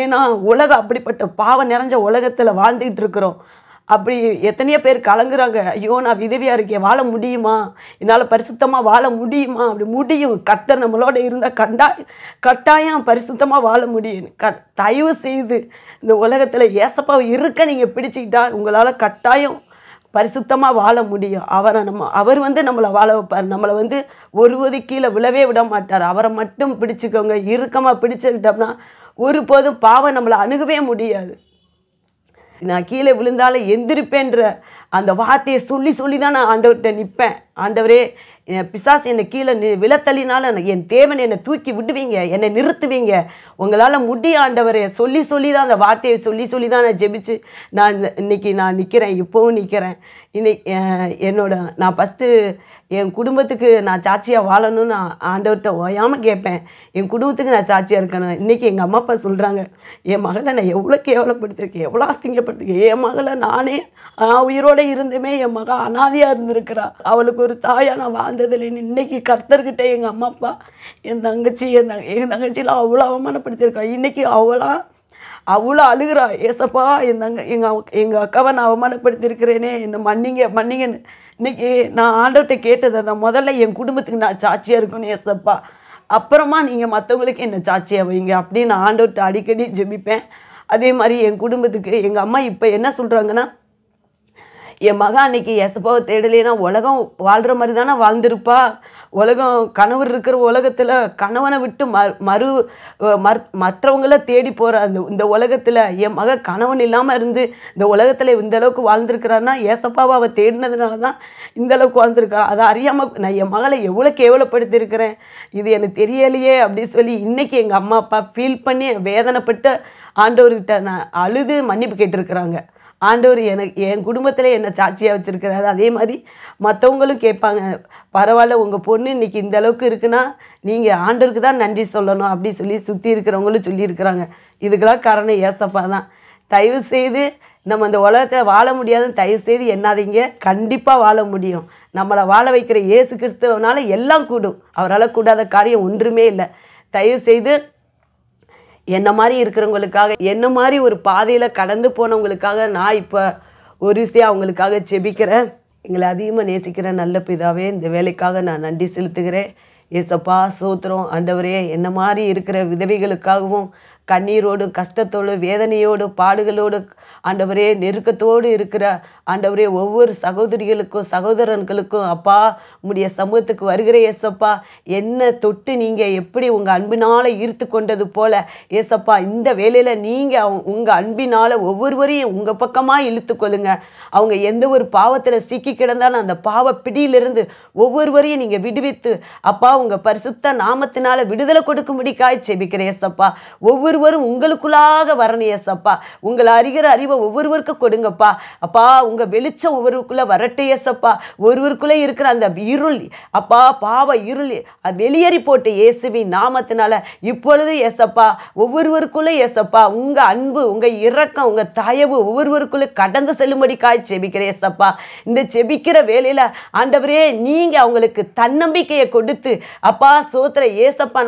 ஏன்னா உலகம் அப்படிப்பட்ட பாவம் நிறைஞ்ச உலகத்தில் வாழ்ந்துக்கிட்டு இருக்கிறோம். அப்படி எத்தனையோ பேர் கலங்குறாங்க. ஐயோ, நான் விதவியாக இருக்கேன், வாழ முடியுமா, என்னால் பரிசுத்தமாக வாழ முடியுமா? அப்படி முடியும். கர்த்தர் நம்மளோட இருந்தால் கட்டாயம் பரிசுத்தமாக வாழ முடியும். தயவு செய்து இந்த உலகத்தில் ஏசப்பாவை இருக்க நீங்கள் பிடிச்சிக்கிட்டா உங்களால் கட்டாயம் பரிசுத்தமாக வாழ முடியும். அவர் நம்மளை வாழ வைப்பார். நம்மளை ஒருவதி கீழே விழவே விட மாட்டார். அவரை மட்டும் பிடிச்சிக்கோங்க. இறுக்கமாக பிடிச்சிக்கிட்டோம்னா ஒருபோதும் பாவம் நம்மளை அணுகவே முடியாது. நான் கீழே விழுந்தாலும் எந்திரிப்பேன்ற அந்த வார்த்தையை சொல்லி தான் நான் ஆண்டவர்கிட்ட நிற்பேன். ஆண்டவரே, பிசாசு என்னை கீழே விழத்தள்ளினாலும் என் தேவன் என்னை தூக்கி விடுவீங்க, என்னை நிறுத்துவீங்க, உங்களால் முடிய ஆண்டவரே சொல்லி தான் அந்த வார்த்தையை சொல்லி தான் நான் ஜெபிச்சு இன்னைக்கு நான் நிற்கிறேன். இப்போவும் நிற்கிறேன். நான் ஃபஸ்ட்டு என் குடும்பத்துக்கு நான் சாட்சியாக வாழணும்னு நான் ஆண்டவர்கிட்ட ஓயாமல் கேட்பேன். என் குடும்பத்துக்கு நான் சாட்சியாக இருக்கணும். இன்றைக்கி எங்கள் அம்மா அப்பா சொல்கிறாங்க, என் மகளை நான் எவ்வளோ கேவலப்படுத்திருக்கேன், எவ்வளோ அசிங்கப்படுத்திருக்கேன். என் மகளை நான் உயிரோடு இருந்துமே என் மகள் அனாதையாக இருந்திருக்கிறா. அவளுக்கு ஒரு தாயாக நான் வாழ்ந்ததில்லை. இன்றைக்கி கர்த்தர்கிட்ட எங்கள் அம்மா அப்பா, என் தங்கச்சிலாம் அவ்வளோ அவமானப்படுத்தியிருக்கா. இன்றைக்கி அவ்வளோ அழுகிறா. ஏசப்பா, எங்கள் அக்காவை நான் அவமானப்படுத்தியிருக்கிறேனே, என்னை மன்னிங்கன்னு. இன்றைக்கி நான் ஆண்டவர்கிட்ட கேட்டதை நான் முதல்ல என் குடும்பத்துக்கு நான் சாட்சியாக இருக்கணும் ஏசப்பா, அப்புறமா நீங்கள் மற்றவங்களுக்கு என்ன சாட்சியாக வைங்க அப்படின்னு நான் ஆண்டவர்கிட்ட அடிக்கடி ஜெபிப்பேன். அதே மாதிரி என் குடும்பத்துக்கு எங்கள் அம்மா இப்போ என்ன சொல்கிறாங்கன்னா, என் மகன் அன்னைக்கு ஏசப்பாவை தேடலைன்னா உலகம் வாழ்கிற மாதிரி தானே வாழ்ந்திருப்பா. உலகம் கணவர் இருக்கிற உலகத்தில் கணவனை விட்டு மற்றவங்கள தேடி போகிற இந்த உலகத்தில் என் மகன் கணவன் இல்லாமல் இருந்து இந்த உலகத்தில் இந்தளவுக்கு வாழ்ந்துருக்கிறான்னா ஏசப்பாவை அவள் தேடினதுனால தான் இந்தளவுக்கு வாழ்ந்துருக்கா. அதை அறியாமல் நான் என் மகளை எவ்வளோ கேவலப்படுத்தியிருக்கிறேன், இது எனக்கு தெரியலையே அப்படின்னு சொல்லி இன்றைக்கி எங்கள் அம்மா அப்பா ஃபீல் பண்ணி வேதனைப்பட்டு ஆண்டவர்கிட்ட நான் அழுது மன்னிப்பு கேட்டிருக்கிறாங்க. ஆண்டவர் என் குடும்பத்தில் என்னை சாட்சியாக வச்சுருக்கிறாரு. அதே மாதிரி மற்றவங்களும் கேட்பாங்க, பரவாயில்ல உங்கள் பொண்ணு இன்றைக்கி இந்த அளவுக்கு இருக்குன்னா நீங்கள் ஆண்டவருக்கு தான் நன்றி சொல்லணும் அப்படி சொல்லி சுற்றி இருக்கிறவங்களும் சொல்லியிருக்கிறாங்க. இதுக்கெல்லாம் காரணம் ஏசப்பா தான். தயவு செய்து நம்ம இந்த உலகத்தில் வாழ முடியாதுன்னு தயவு செய்து எண்ணாதீங்க. கண்டிப்பாக வாழ முடியும். நம்மளை வாழ வைக்கிற இயேசு கிறிஸ்துவனால எல்லாம் கூடும். அவரால் கூடாத காரியம் ஒன்றுமே இல்லை. தயவு செய்து என்ன மாதிரி இருக்கிறவங்களுக்காக, என்ன மாதிரி ஒரு பாதையில் கடந்து போனவங்களுக்காக நான் இப்போ ஒரு விஷயம் அவங்களுக்காக ஜெபிக்கிறேன். எங்களை அதிகமாக நேசிக்கிற நல்ல பிதாவே, இந்த வேலைக்காக நான் நன்றி செலுத்துகிறேன். ஏசப்பா ஸ்தோத்திரம். ஆண்டவரே, என்ன மாதிரி இருக்கிற விதவைகளுக்காகவும் கண்ணீரோடு கஷ்டத்தோடு வேதனையோடு பாடுகளோடு ஆண்டவரே நெருக்கத்தோடு இருக்கிற ஆண்டவரே ஒவ்வொரு சகோதரிகளுக்கும் சகோதரர்களுக்கும் அப்பா உம்முடைய சமூகத்துக்கு வருகிற ஏசப்பா, என்ன தொட்டு நீங்கள் எப்படி உங்கள் அன்பினால் ஈர்த்து கொண்டது போல் ஏசப்பா, இந்த வேலையில் நீங்கள் உங்கள் அன்பினால் ஒவ்வொருவரையும் உங்கள் பக்கமாக இழுத்து கொள்ளுங்க. அவங்க எந்த ஒரு பாவத்தில் சிக்கி கிடந்தாலும் அந்த பாவ பிடியிலிருந்து ஒவ்வொருவரையும் நீங்கள் விடுவித்து அப்பா உங்கள் பரிசுத்த நாமத்தினால் விடுதலை கொடுக்கும்படிக்காய் ஜெபிக்கிறேன் ஏசப்பா. ஒவ்வொருவரும் உங்களுக்குள்ளாக வரணும் ஏசப்பா. உங்களை அறிகிற அறிவை ஒவ்வொருவருக்கும் கொடுங்கப்பா. அப்பா உங்கள் வெளிச்சம் ஒவ்வொருக்குள்ளே வரட்டு ஏசப்பா. ஒருவருக்குள்ளே இருக்கிற அந்த இருள் அப்பா பாவ இருள் அது வெளியேறி போட்டு இயேசுவின் நாமத்தினால இப்பொழுது ஏசப்பா ஒவ்வொருவருக்குள்ளே ஏசப்பா உங்கள் அன்பு உங்கள் இரக்கம் உங்கள் தயவு ஒவ்வொருவருக்குள்ளே கடந்து செல்லும்படிக்காய் ஜெபிக்கிறேன் ஏசப்பா. இந்த ஜெபிக்கிற வேலையில் ஆண்டவரே நீங்கள் அவங்களுக்கு தன்னம்பிக்கையை கொடுத்து அப்பா சோத்திர ஏசப்பா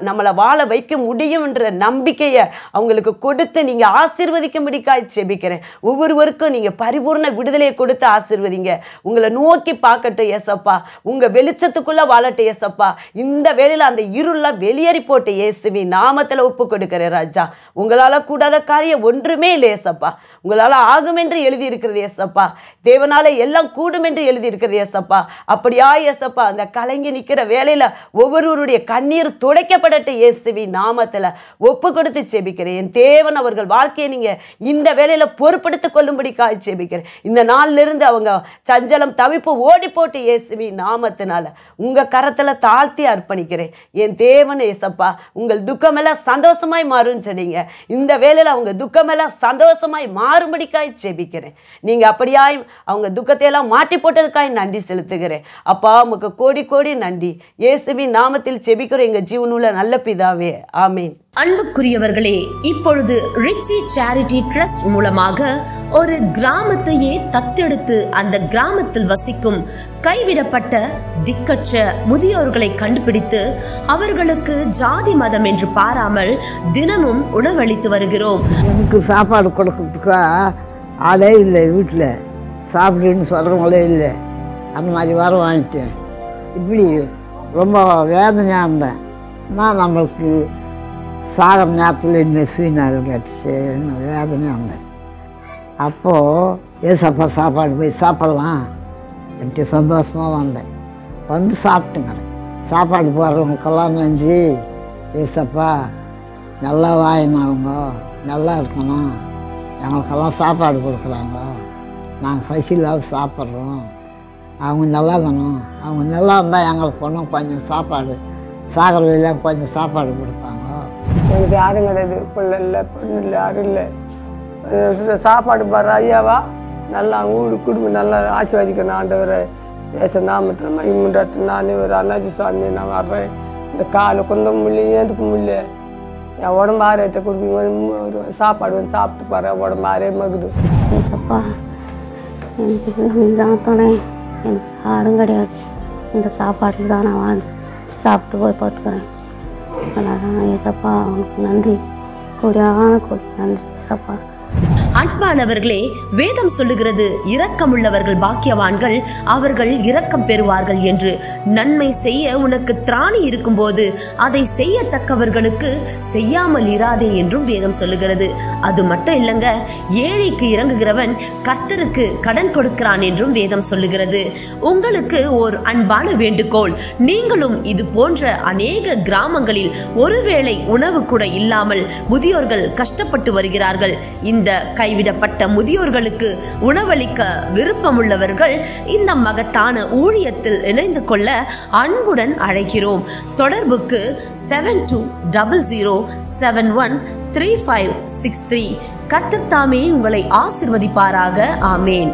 நம்மளை வாழ வைக்க முடியும் என்ற நம்பிக்கையை அவங்களுக்கு கொடுத்து நீங்கள் ஆசீர்வதிக்கும்படிக்காய் ஜெபிக்கிறேன். ஒவ்வொருவருக்கும் நீங்கள் பரிபூர்ண விடுதலையை கொடுத்து ஆசீர்வதிங்க. உங்களை நோக்கி பார்க்கட்டும் ஏசப்பா. உங்கள் வெளிச்சத்துக்குள்ளே வாழட்டும் ஏசப்பா. இந்த வேலையில் அந்த இருளெல்லாம் வெளியேறி போட்டு இயேசுவின் நாமத்தில் ஒப்பு கொடுக்கிறேன் ராஜா. உங்களால் கூடாத காரியம் ஒன்றுமே இல்லை ஏசப்பா. உங்களால் ஆகும் என்று எழுதியிருக்கிறது ஏசப்பா. தேவனால எல்லாம் கூடும் என்று எழுதியிருக்கிறது ஏசப்பா. அப்படியா ஏசப்பா அந்த கலங்கி நிற்கிற வேலையில் ஒவ்வொருவருடைய கண்ணீர் துடைக்கப்படட்டும் இயேசுவின் நாமத்தில் ஒப்பு கொடுத்து ஜெபிக்கிறேன். என் தேவன் அவர்கள் வாழ்க்கையை நீங்கள் இந்த வேலையில் பொறுப்படுத்திக் கொள்ளும்படிக்காக ஜெபிக்கிறேன். இந்த நாளிலிருந்து அவங்க சஞ்சலம் தவிப்பு ஓடி போட்டு இயேசுவின் நாமத்தினால உங்கள் கரத்தில் தாழ்த்தி அர்ப்பணிக்கிறேன். என் தேவன் ஏசப்பா உங்கள் துக்கமெல்லாம் சந்தோஷமாய் மாறும் சொன்னீங்க. இந்த வேலையில் அவங்க துக்கமெல்லாம் சந்தோஷமாய் மாறும்படிக்காய் ஜெபிக்கிறேன். நீங்கள் அப்படியாய் அவங்க துக்கத்தையெல்லாம் மாற்றி போட்டதுக்காய் நன்றி செலுத்துகிறேன். அப்பா உமக்கு கோடி கோடி நன்றி. இயேசுவின் நாமத்தில் ஜெபிக்கிறோம் எங்கள் ஜீவனுள்ள நல்ல பிதாவே. ஆமீன். அன்புக்குரிய அன்புக்குரியவர்களே, இப்பொழுது ரிச்சி சேரிட்டி ட்ரஸ்ட் மூலமாக ஒரு கிராமத்தையே தத்தெடுத்து அந்த கிராமத்தில் வசிக்கும் கைவிடப்பட்ட திக்கற்ற முதியோர்களை கண்டுபிடித்து அவர்களுக்கு ஜாதி மதம் என்று பாராமல் தினமும் உணவளித்து வருகிறோம். எனக்கு சாப்பாடு கொடுக்கறதுக்கா ஆளே இல்லை, வீட்டில் சாப்பிடுன்னு சொல்கிறவங்களே இல்லை. அந்த மாதிரி வர வாங்கிட்டேன். இப்படி ரொம்ப வேதனையாக இருந்தேன். நான் நம்மளுக்கு சாகிற நேரத்தில் இன்னும் சுயநாள் கிடச்சின்னு வேதனையாக இருந்தேன். அப்போது ஏசப்பா சாப்பாடு போய் சாப்பிட்லாம் எனக்கு சந்தோஷமாக வந்தேன். வந்து சாப்பிட்டுங்கிறேன். சாப்பாடு போடுறவங்களுக்கெல்லாம் நன்றி ஏசப்பா, நல்லா வாயினவங்க நல்லா இருக்கணும், எங்களுக்கெல்லாம் சாப்பாடு கொடுக்குறாங்க, நாங்கள் பசியில்லாத சாப்பிட்றோம், அவங்க நல்லா இருக்கணும், அவங்க நல்லா இருந்தால் எங்களுக்கு பொண்ணும் கொஞ்சம் சாப்பாடு சாகிற வழியாக கொஞ்சம் சாப்பாடு கொடுப்பாங்க. எனக்கு யாரும் கிடையாது, பிள்ளை இல்லை, பொண்ணு இல்லை, யாரும் இல்லை. சாப்பாடு பாரு ஐயாவா, நல்லா ஊடு குடும்பம் நல்லா ஆசீர்வதிக்கணும் ஆண்டவரை. ஏச நாமத்தில் மகிமுண்டாட்டு நான் ஒரு அண்ணாச்சி சுவாமி நான் வர்றேன். இந்த காலை கொஞ்சம் முடியல, ஏந்துக்க முடியல, என் உடம்பு ஆரோக்கியத்தை கொடுக்குங்க. ஒரு சாப்பாடு வந்து சாப்பிட்டு பாரு, உடம்பு ஆரோக்கியமாகுது. ஏசப்பா, எனக்கு இதுதான் துணை, எனக்கு யாரும் கிடையாது. இந்த சாப்பாட்டில் தான் நான் வாழ்ந்து சாப்பிட்டு போய் பார்த்துக்கிறேன். அதான் ஏசப்பா, உனக்கு நன்றி, கொடியான நன்றி ஏசப்பா. அன்பானவர்களே, வேதம் சொல்லுகிறது, இரக்கமுள்ளவர்கள் பாக்கியவான்கள், அவர்கள் இரக்கம் பெறுவார்கள் என்று. நன்மை செய்ய உனக்கு திராணி இருக்கும்போது அதை செய்யத்தக்கவர்களுக்கு செய்யாமல் இராதே என்றும் வேதம் சொல்லுகிறது. அது மட்டும் இல்லைங்க, ஏழைக்கு இறங்குகிறவன் கர்த்தருக்கு கடன் கொடுக்கிறான் என்றும் வேதம் சொல்லுகிறது. உங்களுக்கு ஒரு அன்பான வேண்டுகோள், நீங்களும் இது போன்ற அநேக கிராமங்களில் ஒருவேளை உணவு கூட இல்லாமல் முதியோர்கள் கஷ்டப்பட்டு வருகிறார்கள். இந்த கைவிடப்பட்ட முதியோர்களுக்கு உணவளிக்க விருப்பமுள்ளவர்கள் இந்த மகத்தான ஊழியத்தில் இணைந்து கொள்ள அன்புடன் அழைக்கிறோம். தொடர்புக்கு 7200713563. கர்த்தர் தாமே உங்களை ஆசீர்வதிப்பாராக. ஆமேன்.